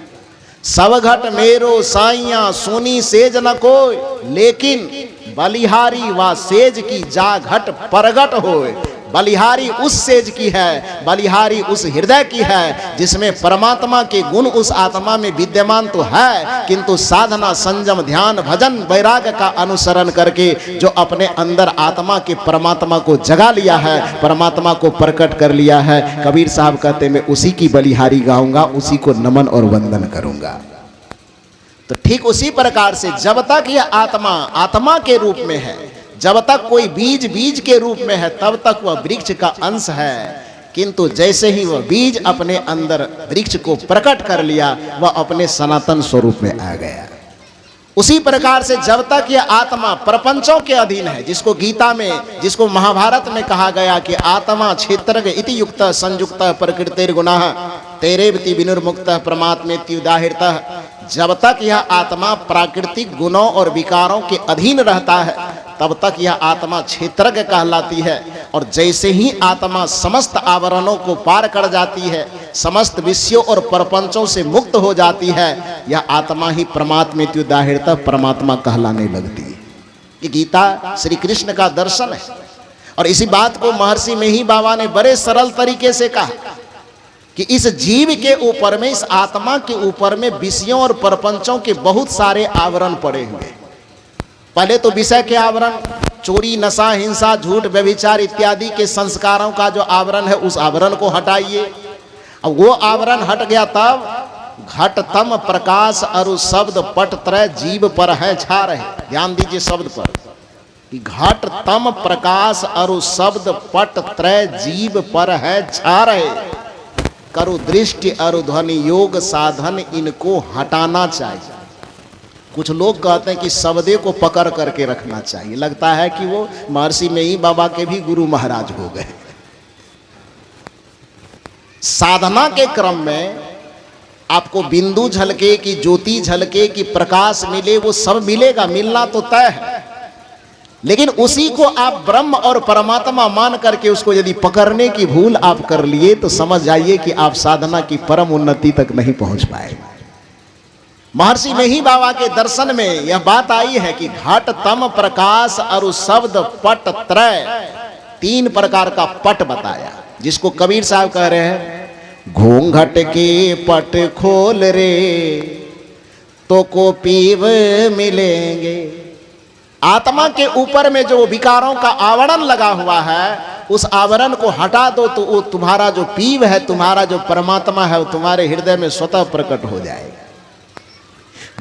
सब घट मेरो साइया, सोनी सेज न कोई, लेकिन बलिहारी व सेज की जा घट परगट होए। बलिहारी उस सेज की है, बलिहारी उस हृदय की है जिसमें परमात्मा के गुण उस आत्मा में विद्यमान तो है, किंतु साधना, संयम, ध्यान, भजन, वैराग्य का अनुसरण करके जो अपने अंदर आत्मा के परमात्मा को जगा लिया है, परमात्मा को प्रकट कर लिया है। कबीर साहब कहते मैं उसी की बलिहारी गाऊंगा, उसी को नमन और वंदन करूंगा। तो ठीक उसी प्रकार से जब तक यह आत्मा आत्मा के रूप में है, जब तक कोई बीज बीज के रूप में है, तब तक वह वृक्ष का अंश है। किंतु जैसे ही वह बीज अपने अंदर वृक्ष को प्रकट कर लिया, वह अपने सनातन स्वरूप में आ गया। उसी प्रकार से जब तक यह आत्मा प्रपंचों के अधीन है, जिसको गीता में, जिसको महाभारत में कहा गया कि आत्मा क्षेत्रज्ञ इति युक्त संयुक्त प्रकृतिर गुणाः तेरेवति विनिर्मुक्त परमात्मेत्युदाहृतः। जब तक यह आत्मा प्राकृतिक गुणों और विकारों के अधीन रहता है, तब तक यह आत्मा क्षेत्रज्ञ कहलाती है। और जैसे ही आत्मा समस्त आवरणों को पार कर जाती है, समस्त विषयों और प्रपंचों से मुक्त हो जाती है, यह आत्मा ही परमात्मेत्युदाहृतः परमात्मा कहलाने लगती है। ये गीता श्री कृष्ण का दर्शन है। और इसी बात को महर्षि मेही बाबा ने बड़े सरल तरीके से कहा कि इस जीव के ऊपर में, इस आत्मा के ऊपर में विषयों और प्रपंचों के बहुत सारे आवरण पड़े हुए। पहले तो विषय के आवरण, चोरी, नशा, हिंसा, झूठ, व्यभिचार इत्यादि के संस्कारों का जो आवरण है, उस आवरण को हटाइए। अब वो आवरण हट गया तब घट तम प्रकाश अरु शब्द पट त्रय जीव पर है छा रहे। ध्यान दीजिए शब्द पर कि घट तम प्रकाश अरु शब्द पट त्रय जीव पर है छा रहे। करु दृष्टि अरु ध्वनि योग साधन इनको हटाना चाहिए। कुछ लोग कहते हैं कि शब्दे को पकड़ करके रखना चाहिए। लगता है कि वो महर्षि मेही बाबा के भी गुरु महाराज हो गए। साधना के क्रम में आपको बिंदु झलके कि ज्योति झलके कि प्रकाश मिले, वो सब मिलेगा, मिलना तो तय है। लेकिन उसी को आप ब्रह्म और परमात्मा मान करके उसको यदि पकड़ने की भूल आप कर लिए तो समझ जाइए कि आप साधना की परम उन्नति तक नहीं पहुंच पाए। महर्षि मेही बाबा के दर्शन में यह बात आई है कि घट तम प्रकाश और शब्द पट त्रय, 3 प्रकार का पट बताया, जिसको कबीर साहब कह रहे हैं घूंघट के पट खोल रे तो को पीव मिलेंगे। आत्मा के ऊपर में जो विकारों का आवरण लगा हुआ है, उस आवरण को हटा दो तो वो तुम्हारा जो पीव है, तुम्हारा जो परमात्मा है, वो तुम्हारे हृदय में स्वतः प्रकट हो जाएगा।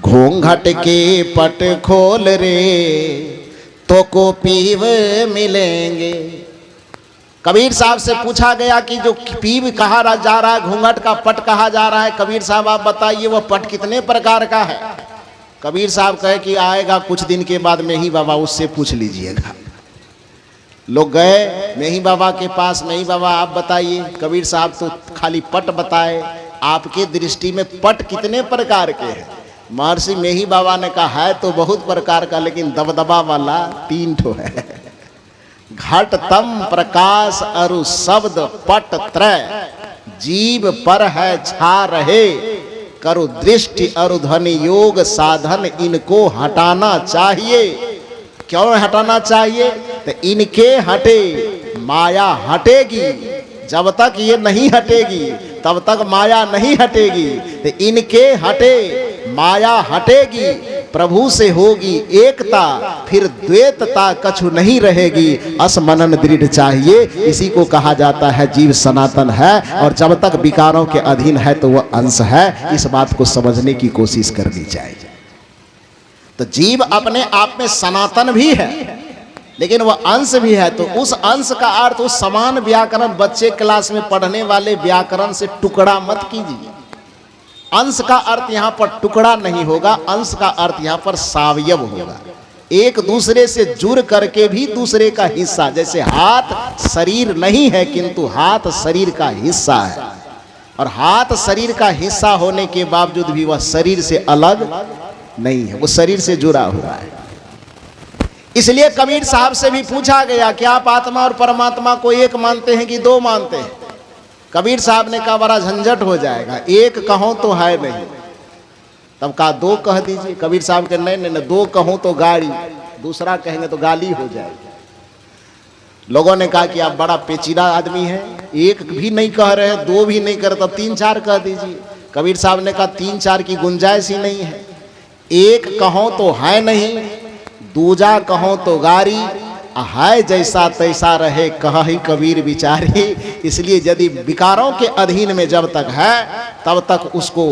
घूंघट के पट खोल रे तो को पीव मिलेंगे। कबीर साहब से पूछा गया कि जो पीव कहा जा रहा है, घूंघट का पट कहा जा रहा है, कबीर साहब आप बताइए वह पट कितने प्रकार का है। कबीर साहब कहे कि आएगा कुछ दिन के बाद मेही बाबा, उससे पूछ लीजिएगा। लोग गए मेही बाबा के पास, मेही बाबा आप बताइए। कबीर साहब तो खाली पट बताए, आपके दृष्टि में पट कितने प्रकार के हैं। महर्षि मेही बाबा ने कहा है तो बहुत प्रकार का, लेकिन दबदबा वाला 3 ठो है। घट तम प्रकाश अरु शब्द पट त्रय, जीव पर है छा रहे करु दृष्टि अरु ध्वनि योग साधन, इनको हटाना चाहिए। क्यों हटाना चाहिए? तो इनके हटे माया हटेगी। जब तक ये नहीं हटेगी तब तक माया नहीं हटेगी। तो इनके हटे माया हटेगी, प्रभु से होगी एकता, फिर द्वैतता कछु नहीं रहेगी। असमनन दृढ़ चाहिए, इसी को कहा जाता है जीव सनातन है, और जब तक विकारों के अधीन है तो वह अंश है। इस बात को समझने की कोशिश करनी चाहिए। तो जीव अपने आप में सनातन भी है, लेकिन वह अंश भी है। तो उस अंश का अर्थ, उस समान व्याकरण बच्चे क्लास में पढ़ने वाले व्याकरण से टुकड़ा मत कीजिए। अंश का अर्थ यहाँ पर टुकड़ा नहीं होगा, अंश का अर्थ यहाँ पर सावयव होगा, एक दूसरे से जुड़ करके भी दूसरे का हिस्सा। जैसे हाथ शरीर नहीं है किंतु हाथ शरीर का हिस्सा है, और हाथ शरीर का हिस्सा होने के बावजूद भी वह शरीर से अलग नहीं है, वो शरीर से जुड़ा हुआ है। इसलिए कबीर साहब से भी पूछा गया कि आप आत्मा और परमात्मा को एक मानते हैं कि 2 मानते हैं? कबीर साहब ने कहा बड़ा झंझट हो जाएगा, एक कहो तो है नहीं। तब कहा 2 कह दीजिए। कबीर साहब के नहीं, 2 कहूं तो गाड़ी, दूसरा कहेंगे तो गाली हो जाएगी। लोगों ने कहा कि आप बड़ा पेचीदा आदमी हैं, 1 भी नहीं कह रहे, 2 भी नहीं कर, तब 3-4 कह दीजिए। कबीर साहब ने कहा 3-4 की गुंजाइश ही नहीं है। 1 कहो तो है नहीं, दूजा कहो तो गारी, है जैसा तैसा रहे कहि कबीर विचारी। इसलिए यदि विकारों के अधीन में जब तक है तब तक उसको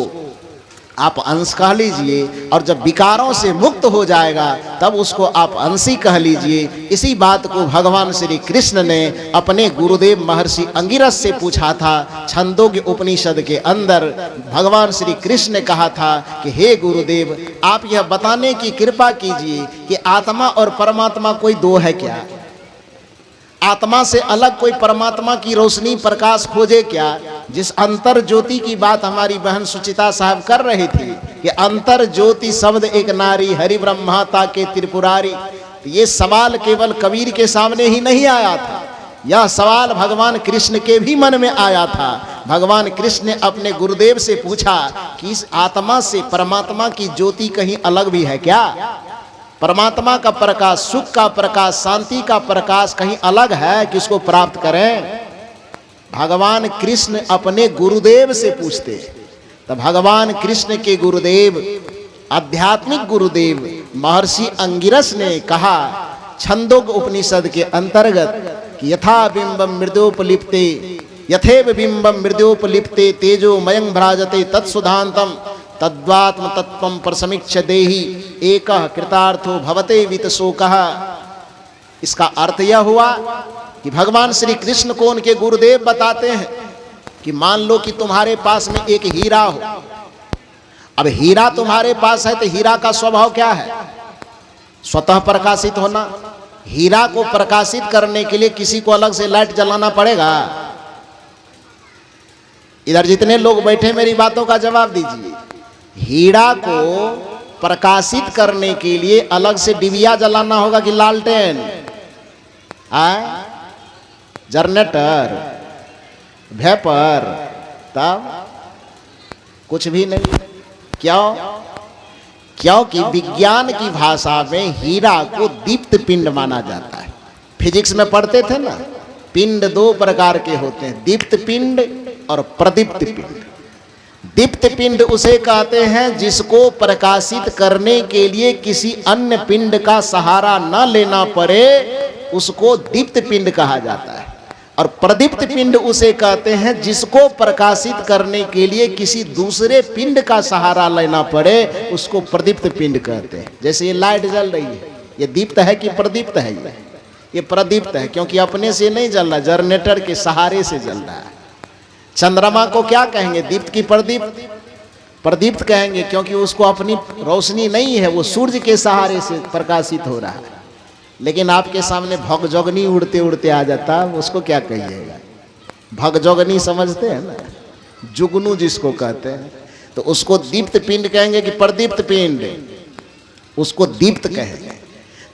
आप अंश कह लीजिए, और जब विकारों से मुक्त हो जाएगा तब उसको आप अंशी कह लीजिए। इसी बात को भगवान श्री कृष्ण ने अपने गुरुदेव महर्षि अंगिरस से पूछा था। छंदोग्य उपनिषद के अंदर भगवान श्री कृष्ण ने कहा था कि हे गुरुदेव, आप यह बताने की कृपा कीजिए कि आत्मा और परमात्मा कोई 2 है क्या? आत्मा से अलग कोई परमात्मा की रोशनी प्रकाश खोजे क्या? जिस अंतर ज्योति की बात हमारी बहन सुचिता साहब कर रही थी कि अंतर ज्योति शब्द एक नारी, हरि ब्रह्माता के त्रिपुरारी। ये सवाल केवल कबीर के सामने ही नहीं आया था, यह सवाल भगवान कृष्ण के भी मन में आया था। भगवान कृष्ण ने अपने गुरुदेव से पूछा कि इस आत्मा से परमात्मा की ज्योति कहीं अलग भी है क्या? परमात्मा का प्रकाश, सुख का प्रकाश, शांति का प्रकाश कहीं अलग है कि उसको प्राप्त करें? भगवान कृष्ण अपने गुरुदेव से पूछते। तब भगवान कृष्ण के गुरुदेव, आध्यात्मिक गुरुदेव महर्षि अंगिरस ने कहा छंदोग्य उपनिषद के अंतर्गत कि यथा बिंबम मृदोपलिप्ते यथेव बिंबम मृदोपलिप्ते तेजो मयं भ्राजते तत्सुधांतम तद्वात्म तत्वं प्रसमीक्ष देहि एकः कृतार्थो भवते वितशोकः। इसका अर्थ यह हुआ कि भगवान श्री कृष्ण को उनके गुरुदेव बताते हैं कि मान लो कि तुम्हारे पास में एक हीरा हो। अब हीरा तुम्हारे पास है तो हीरा का स्वभाव क्या है? स्वतः प्रकाशित होना। हीरा को प्रकाशित करने के लिए किसी को अलग से लाइट जलाना पड़ेगा? इधर जितने लोग बैठे मेरी बातों का जवाब दीजिए। हीरा को प्रकाशित करने के लिए अलग से डिबिया जलाना होगा कि लालटेन, जनरेटर, वेपर, तब कुछ भी नहीं। क्यों? क्योंकि विज्ञान की भाषा में हीरा को दीप्त पिंड माना जाता है। फिजिक्स में पढ़ते थे ना, पिंड दो प्रकार के होते हैं, दीप्त पिंड और प्रदीप्त पिंड। दीप्त पिंड उसे कहते हैं जिसको प्रकाशित करने के लिए किसी अन्य पिंड का सहारा न लेना पड़े, उसको दीप्त पिंड कहा जाता है। और प्रदीप्त पिंड उसे कहते हैं जिसको प्रकाशित करने के लिए किसी दूसरे पिंड का सहारा लेना पड़े, उसको प्रदीप्त पिंड कहते हैं। जैसे ये लाइट जल रही है, ये दीप्त है कि प्रदीप्त है? ये प्रदीप्त है, क्योंकि अपने से नहीं जल रहा, जनरेटर के सहारे से जल रहा है। चंद्रमा को क्या कहेंगे, दीप्त की प्रदीप्त? प्रदीप्त कहेंगे, क्योंकि उसको अपनी रोशनी नहीं है, वो सूर्य के सहारे से प्रकाशित हो रहा है। लेकिन आपके सामने भगजोगनी उड़ते उड़ते आ जाता, उसको क्या कहिएगा? भगजोगनी समझते हैं ना, जुगनू जिसको कहते हैं, तो उसको दीप्त पिंड कहेंगे कि प्रदीप्त पिंड? उसको दीप्त कहेंगे।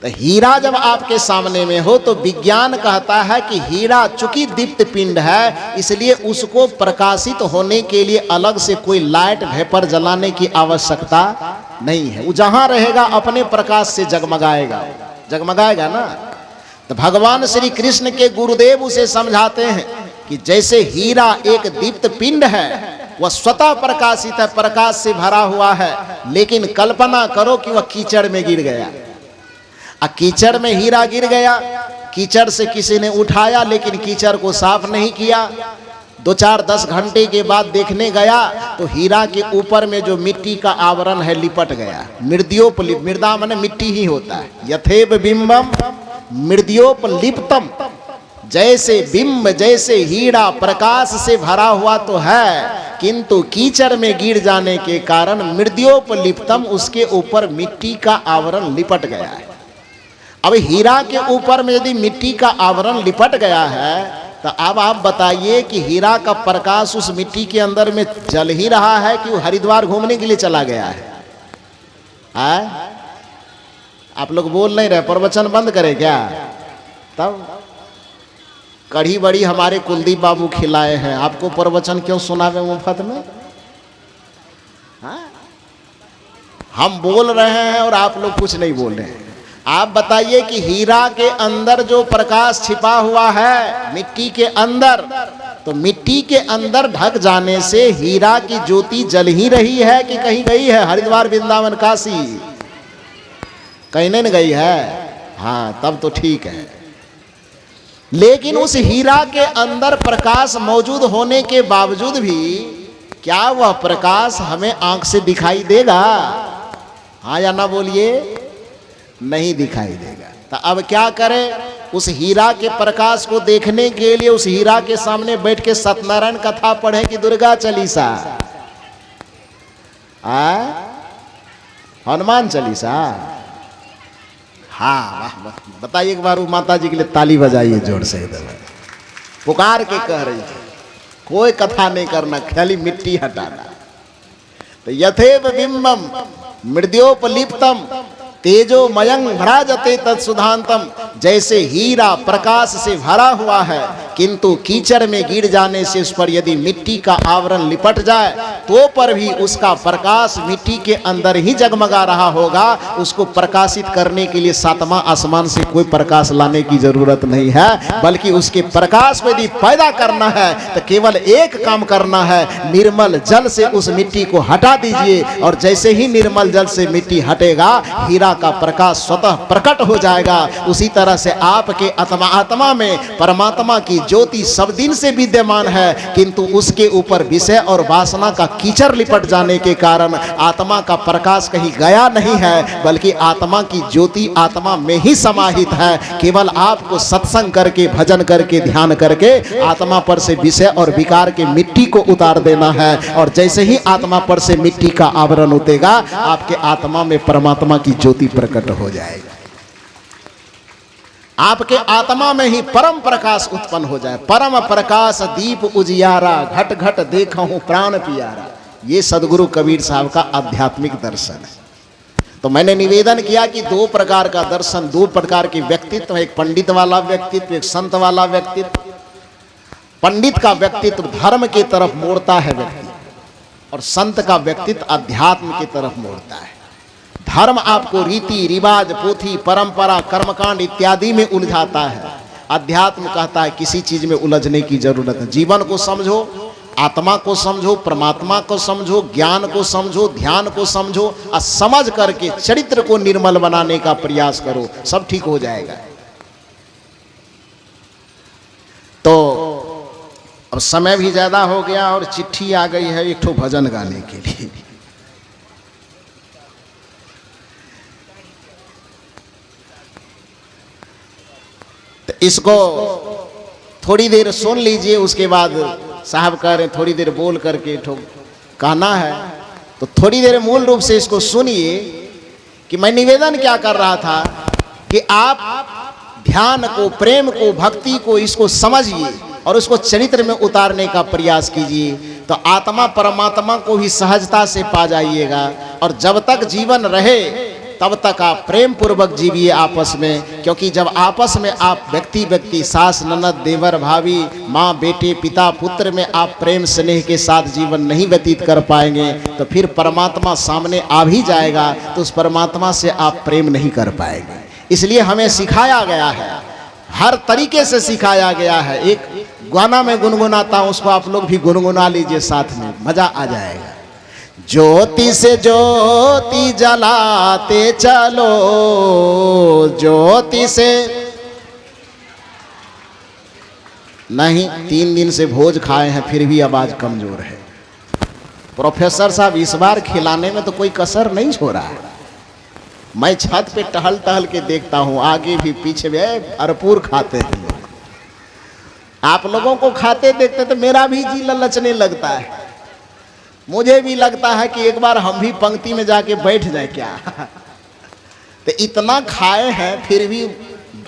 तो हीरा जब आपके सामने में हो तो विज्ञान कहता है कि हीरा चूंकि दीप्त पिंड है, इसलिए उसको प्रकाशित होने के लिए अलग से कोई लाइट वेपर जलाने की आवश्यकता नहीं है। वो जहां रहेगा अपने प्रकाश से जगमगाएगा, जगमगाएगा ना। तो भगवान श्री कृष्ण के गुरुदेव उसे समझाते हैं कि जैसे हीरा एक दीप्त पिंड है, वह स्वतः प्रकाशित है, प्रकाश से भरा हुआ है, लेकिन कल्पना करो कि वह कीचड़ में गिर गया। कीचड़ में हीरा गिर गया, कीचड़ से किसी ने उठाया, लेकिन कीचड़ को साफ नहीं किया। 2-4-10 घंटे के बाद देखने गया तो हीरा के ऊपर में जो मिट्टी का आवरण है लिपट गया। मृद्योपलिप, मृदा माने मिट्टी ही होता है। यथेव बिंबम मृद्योपलिप्तम, जैसे बिंब, जैसे हीरा प्रकाश से भरा हुआ तो है, किंतु कीचड़ में गिर जाने के कारण मृद्योपलिप्तम, उसके ऊपर मिट्टी का आवरण लिपट गया है। अब हीरा के ऊपर में यदि मिट्टी का आवरण लिपट गया है, तो अब आप बताइए कि हीरा का प्रकाश उस मिट्टी के अंदर में जल ही रहा है कि वो हरिद्वार घूमने के लिए चला गया है? आप लोग बोल नहीं रहे, प्रवचन बंद करें क्या? तब कढ़ी बड़ी हमारे कुलदीप बाबू खिलाए हैं, आपको प्रवचन क्यों सुनावे मुफ्त में? हम बोल रहे हैं और आप लोग कुछ नहीं बोल रहे हैं। आप बताइए कि हीरा के अंदर जो प्रकाश छिपा हुआ है मिट्टी के अंदर, तो मिट्टी के अंदर ढक जाने से हीरा की ज्योति जल ही रही है कि कहीं गई है? हरिद्वार, वृंदावन, काशी कहीं नहीं गई है? हाँ, तब तो ठीक है। लेकिन उस हीरा के अंदर प्रकाश मौजूद होने के बावजूद भी क्या वह प्रकाश हमें आंख से दिखाई देगा? हाँ या ना बोलिए? नहीं दिखाई देगा। तो अब क्या करें? उस हीरा के प्रकाश को देखने के लिए उस हीरा के सामने बैठ के सत्यनारायण कथा पढ़े कि दुर्गा चालीसा, हनुमान चालीसा? हाँ, वाह, बताइए एक बार वो माता जी के लिए ताली बजाइए जोर से। पुकार के कह रही थी, कोई कथा नहीं करना, खाली मिट्टी हटाना। तो यथेव बिंबम मृद्योपलिप्तम तेजोमयं भ्राजते तत्सुधांतम, जैसे हीरा प्रकाश से भरा हुआ है, किंतु कीचड़ में गिर जाने से उस पर यदि मिट्टी का आवरण लिपट जाए तो पर भी उसका प्रकाश मिट्टी के अंदर ही जगमगा रहा होगा। उसको प्रकाशित करने के लिए सातवां आसमान से कोई प्रकाश लाने की जरूरत नहीं है, बल्कि उसके प्रकाश को यदि पैदा करना है तो केवल एक काम करना है, निर्मल जल से उस मिट्टी को हटा दीजिए, और जैसे ही निर्मल जल से मिट्टी हटेगा हीरा का प्रकाश स्वतः प्रकट हो जाएगा। उसी तरह से आपके आत्मा में परमात्मा की ज्योति सब दिन से विद्यमान है, किंतु उसके ऊपर विषय और वासना का कीचड़ लिपट जाने के कारण आत्मा का प्रकाश कहीं गया नहीं है, बल्कि आत्मा की ज्योति आत्मा में ही समाहित है। केवल आपको सत्संग करके, भजन करके, ध्यान करके आत्मा पर से विषय और विकार के मिट्टी को उतार देना है, और जैसे ही आत्मा पर से मिट्टी का आवरण उठेगा आपके आत्मा में परमात्मा की ज्योति प्रकट हो जाएगा। आपके आत्मा में ही परम प्रकाश उत्पन्न हो जाए। परम प्रकाश दीप उजियारा, घट घट देखहूं प्राण पियारा। ये सदगुरु कबीर साहब का आध्यात्मिक दर्शन है। तो मैंने निवेदन किया कि दो प्रकार का दर्शन, दो प्रकार के व्यक्तित्व, एक पंडित वाला व्यक्तित्व, एक संत वाला व्यक्तित्व। पंडित का व्यक्तित्व धर्म की तरफ मोड़ता है व्यक्ति, और संत का व्यक्तित्व अध्यात्म की तरफ मोड़ता है। धर्म आपको रीति रिवाज, पोथी परंपरा, कर्मकांड इत्यादि में उलझाता है। अध्यात्म कहता है किसी चीज में उलझने की जरूरत है। जीवन को समझो, आत्मा को समझो, परमात्मा को समझो, ज्ञान को समझो, ध्यान को समझो, और समझ करके चरित्र को निर्मल बनाने का प्रयास करो, सब ठीक हो जाएगा। तो अब समय भी ज्यादा हो गया और चिट्ठी आ गई है एक ठो भजन गाने के लिए। तो इसको थोड़ी देर सुन लीजिए, उसके बाद साहब कह रहे थोड़ी देर बोल करके ठो कहना है, तो थोड़ी देर मूल रूप से इसको सुनिए कि मैं निवेदन क्या कर रहा था कि आप ध्यान को, प्रेम को, भक्ति को, इसको समझिए और उसको चरित्र में उतारने का प्रयास कीजिए। तो आत्मा परमात्मा को भी सहजता से पा जाइएगा। और जब तक जीवन रहे तब तक आप प्रेम पूर्वक जीविए आपस में, क्योंकि जब आपस में आप व्यक्ति सास ननद देवर भाभी माँ बेटे पिता पुत्र में आप प्रेम स्नेह के साथ जीवन नहीं व्यतीत कर पाएंगे तो फिर परमात्मा सामने आ भी जाएगा तो उस परमात्मा से आप प्रेम नहीं कर पाएंगे। इसलिए हमें सिखाया गया है, हर तरीके से सिखाया गया है। एक गाना में गुनगुनाता हूँ, उसको आप लोग भी गुनगुना लीजिए साथ में, मजा आ जाएगा। ज्योति से ज्योति जलाते चलो, ज्योति से नहीं, 3 दिन से भोज खाए हैं फिर भी आवाज कमजोर है। प्रोफेसर साहब इस बार खिलाने में तो कोई कसर नहीं छोड़ा है। मैं छत पे टहल टहल के देखता हूँ, आगे भी पीछे भी भरपूर खाते हैं लोग। आप लोगों को खाते देखते तो मेरा भी जी ललचने लगता है। मुझे भी लगता है कि एक बार हम भी पंक्ति में जाके बैठ जाए क्या। तो इतना खाए हैं फिर भी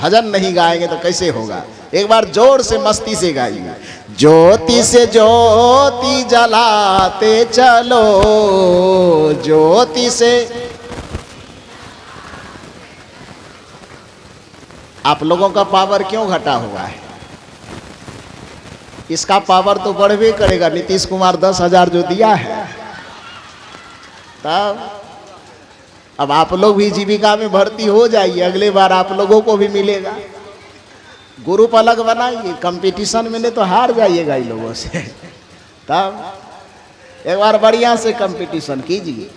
भजन नहीं गाएंगे तो कैसे होगा। एक बार जोर से मस्ती से गाइए। ज्योति से ज्योति जलाते चलो, ज्योति से। आप लोगों का पावर क्यों घटा हुआ है? इसका पावर तो बढ़वे करेगा। नीतीश कुमार 10,000 जो दिया है, तब अब आप लोग भी जीविका में भर्ती हो जाइए, अगले बार आप लोगों को भी मिलेगा। ग्रुप अलग बनाइए, कंपटीशन में नहीं तो हार जाइएगा इन लोगों से। तब एक बार बढ़िया से कंपटीशन कीजिए।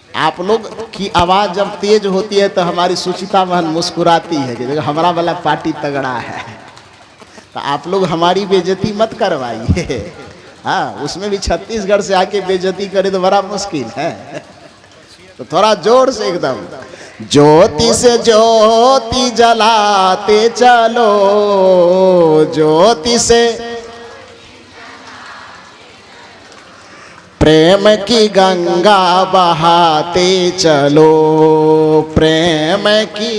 आप लोग की आवाज जब तेज होती है तो हमारी सुचिता बहन मुस्कुराती है कि हमारा वाला पार्टी तगड़ा है। तो आप लोग हमारी बेइज्जती मत करवाइए। हाँ, उसमें भी छत्तीसगढ़ से आके बेइज्जती करे तो बड़ा मुश्किल है। तो थोड़ा जोर से एकदम। ज्योति से ज्योति जलाते चलो, ज्योति से प्रेम की गंगा बहाते चलो, प्रेम की।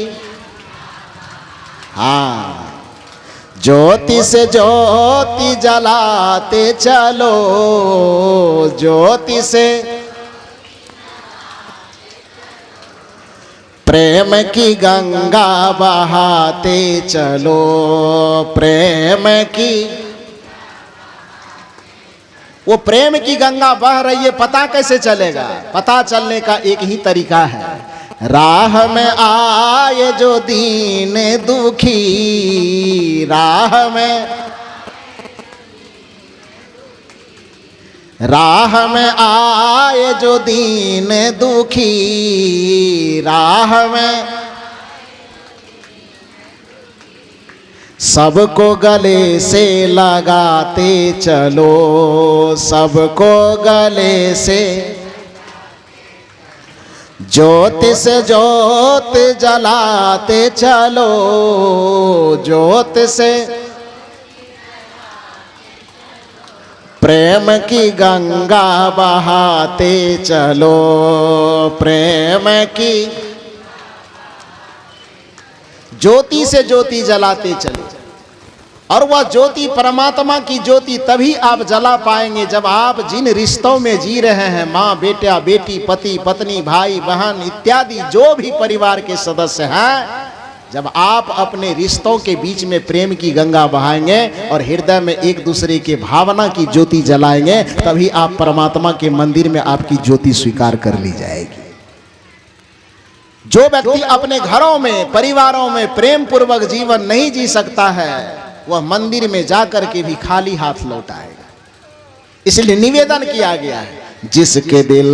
हाँ, ज्योति से ज्योति जलाते चलो, ज्योति से प्रेम की गंगा बहाते चलो, प्रेम की। वो प्रेम की गंगा बह रही है, पता कैसे चलेगा? पता चलने का एक ही तरीका है। राह में आए जो दीन दुखी, राह में आए जो दीन दुखी, राह में सबको गले से लगाते चलो, सबको गले से। ज्योति से ज्योत जलाते चलो, ज्योति से प्रेम की गंगा बहाते चलो, प्रेम की। ज्योति से ज्योति जलाते चले, और वह ज्योति परमात्मा की ज्योति तभी आप जला पाएंगे जब आप जिन रिश्तों में जी रहे हैं, माँ बेटा बेटी, पति पत्नी, भाई बहन इत्यादि जो भी परिवार के सदस्य हैं, जब आप अपने रिश्तों के बीच में प्रेम की गंगा बहाएंगे और हृदय में एक दूसरे के भावना की ज्योति जलाएंगे, तभी आप परमात्मा के मंदिर में आपकी ज्योति स्वीकार कर ली जाएगी। जो व्यक्ति अपने घरों में, परिवारों में प्रेम पूर्वक जीवन नहीं जी सकता है, वह मंदिर में जाकर के भी खाली हाथ लौट आएगा। इसलिए निवेदन किया गया है, जिसके दिल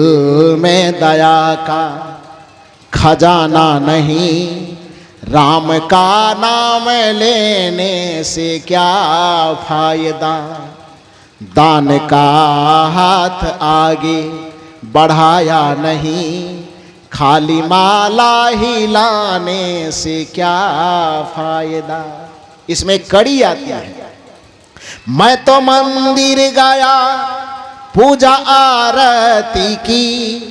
में दया का खजाना नहीं, राम का नाम लेने से क्या फायदा। दान का हाथ आगे बढ़ाया नहीं, खाली माला ही लाने से क्या फायदा। इसमें कड़ी आती है, मैं तो मंदिर गया पूजा आरती की,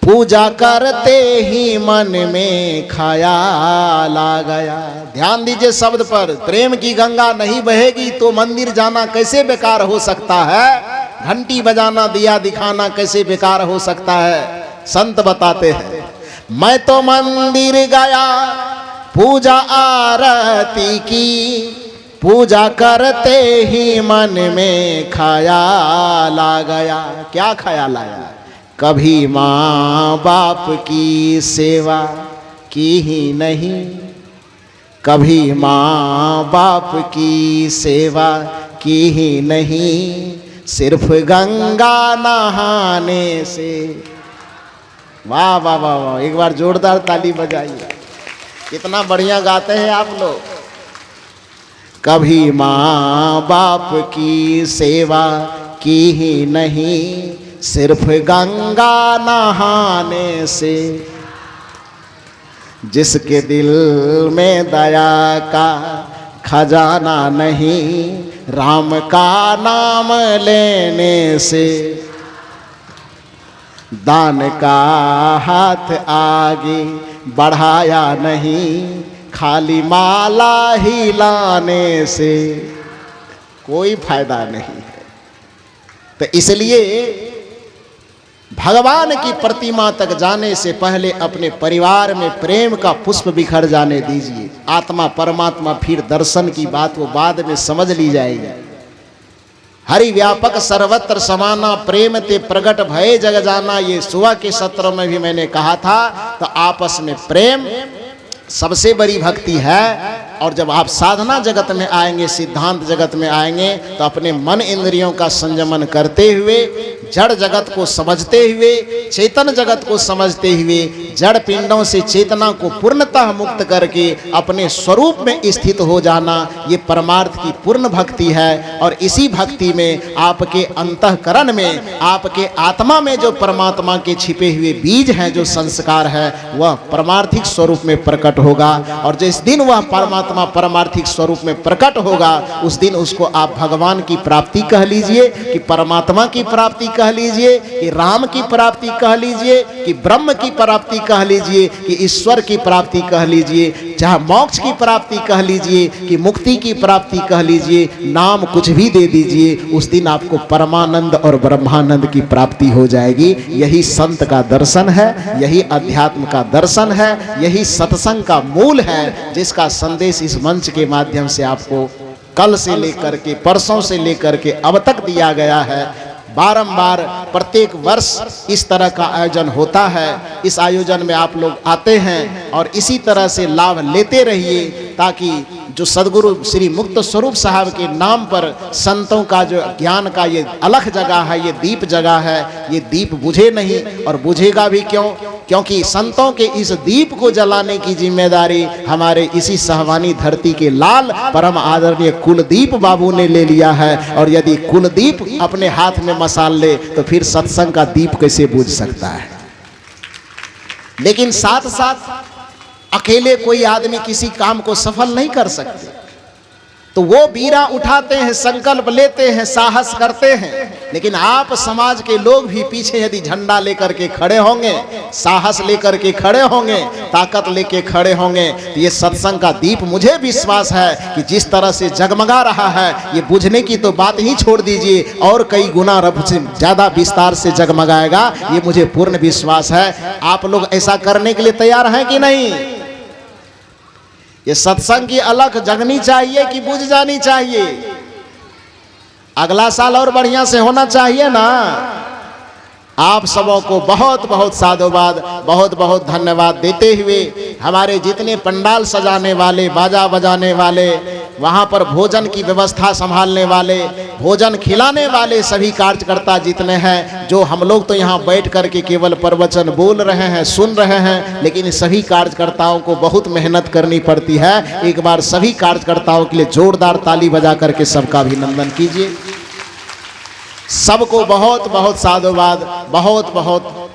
पूजा करते ही मन में ख्याल आ गया। ध्यान दीजिए शब्द पर, प्रेम की गंगा नहीं बहेगी तो मंदिर जाना कैसे बेकार हो सकता है, घंटी बजाना, दिया दिखाना कैसे बेकार हो सकता है। संत बताते हैं, मैं तो मंदिर गया पूजा आरती की, पूजा करते ही मन में ख्याल आ गया। क्या ख्याल आया? कभी माँ बाप की सेवा की ही नहीं, कभी माँ बाप की सेवा की ही नहीं, सिर्फ गंगा नहाने से। वाह वाह वाह वाह, एक बार जोरदार ताली बजाइए, कितना बढ़िया गाते हैं आप लोग। कभी माँ बाप की सेवा की ही नहीं, सिर्फ गंगा नहाने से। जिसके दिल में दया का खजाना नहीं, राम का नाम लेने से। दान का हाथ आगे बढ़ाया नहीं, खाली माला ही लाने से कोई फायदा नहीं है। तो इसलिए भगवान की प्रतिमा तक जाने से पहले अपने परिवार में प्रेम का पुष्प बिखर जाने दीजिए। आत्मा परमात्मा फिर दर्शन की बात वो बाद में समझ ली जाएगी। हरि व्यापक सर्वत्र समाना, प्रेम ते प्रगट भय जग जाना, ये सुबह के सत्र में भी मैंने कहा था। तो आपस में प्रेम सबसे बड़ी भक्ति है। और जब आप साधना जगत में आएंगे, सिद्धांत जगत में आएंगे, तो अपने मन इंद्रियों का संयमन करते हुए, जड़ जगत को समझते हुए, चेतन जगत को समझते हुए, जड़ पिंडों से चेतना को पूर्णतः मुक्त करके अपने स्वरूप में स्थित हो जाना, ये परमार्थ की पूर्ण भक्ति है। और इसी भक्ति में आपके अंतःकरण में, आपके आत्मा में जो परमात्मा के छिपे हुए बीज हैं, जो संस्कार है, वह परमार्थिक स्वरूप में प्रकट होगा। और जिस दिन वह परमात्मा परमार्थिक स्वरूप में प्रकट होगा, उस दिन उसको आप भगवान की प्राप्ति कह लीजिए, कि परमात्मा की प्राप्ति कह लीजिए, कि राम की प्राप्ति कह लीजिए, कि ब्रह्म की प्राप्ति कह लीजिए, कि ईश्वर की प्राप्ति कह लीजिए, चाहे मोक्ष की प्राप्ति कह लीजिए, कि मुक्ति की प्राप्ति कह लीजिए, नाम कुछ भी दे दीजिए, उस दिन आपको परमानंद और ब्रह्मानंद की प्राप्ति हो जाएगी। यही संत का दर्शन है, यही अध्यात्म का दर्शन है, यही सत्संग का मूल है, जिसका संदेश इस मंच के माध्यम से आपको कल से लेकर के, परसों से लेकर के अब तक दिया गया है। बारंबार प्रत्येक वर्ष इस तरह का आयोजन होता है। इस आयोजन में आप लोग आते हैं और इसी तरह से लाभ लेते रहिए, ताकि जो सदगुरु श्री मुक्त स्वरूप साहब के नाम पर संतों का जो ज्ञान का ये अलख जगह है, ये दीप जगह है, ये दीप बुझे नहीं। और बुझेगा भी क्यों? क्योंकि संतों के इस दीप को जलाने की जिम्मेदारी हमारे इसी सहवानी धरती के लाल परम आदरणीय कुलदीप बाबू ने ले लिया है। और यदि कुलदीप अपने हाथ में मसाल ले, तो फिर सत्संग का दीप कैसे बुझ सकता है? लेकिन साथ साथ अकेले कोई आदमी किसी काम को सफल नहीं कर सकते। तो वो बीरा उठाते हैं, संकल्प लेते हैं, साहस करते हैं। लेकिन आप समाज के लोग भी पीछे यदि झंडा लेकर के खड़े होंगे, साहस लेकर के खड़े होंगे, ताकत लेके खड़े होंगे, तो ये सत्संग का दीप मुझे विश्वास है कि जिस तरह से जगमगा रहा है, ये बुझने की तो बात ही छोड़ दीजिए, और कई गुना रब से ज्यादा विस्तार से जगमगाएगा, ये मुझे पूर्ण विश्वास है। आप लोग ऐसा करने के लिए तैयार हैं कि नहीं? ये सत्संग की अलख जगनी चाहिए कि बुझ जानी चाहिए? अगला साल और बढ़िया से होना चाहिए ना। आप सबों को बहुत बहुत साधुवाद, बहुत बहुत धन्यवाद देते हुए, हमारे जितने पंडाल सजाने वाले, बाजा बजाने वाले, वहाँ पर भोजन की व्यवस्था संभालने वाले, भोजन खिलाने वाले सभी कार्यकर्ता जितने हैं, जो हम लोग तो यहाँ बैठ करके केवल प्रवचन बोल रहे हैं, सुन रहे हैं, लेकिन सभी कार्यकर्ताओं को बहुत मेहनत करनी पड़ती है। एक बार सभी कार्यकर्ताओं के लिए जोरदार ताली बजा करके सबका अभिनंदन कीजिए। सबको बहुत बहुत साधुवाद, बहुत बहुत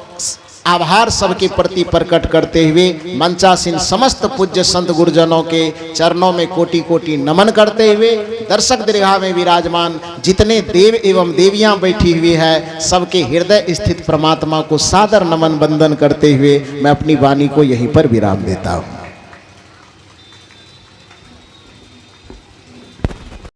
आभार सबके प्रति प्रकट करते हुए मंचासीन समस्त पूज्य संत गुरुजनों के चरणों में कोटि कोटि नमन करते हुए, दर्शक दीर्घा में विराजमान जितने देव एवं देवियां बैठी हुई है, सबके हृदय स्थित परमात्मा को सादर नमन वंदन करते हुए मैं अपनी वाणी को यहीं पर विराम देता हूँ।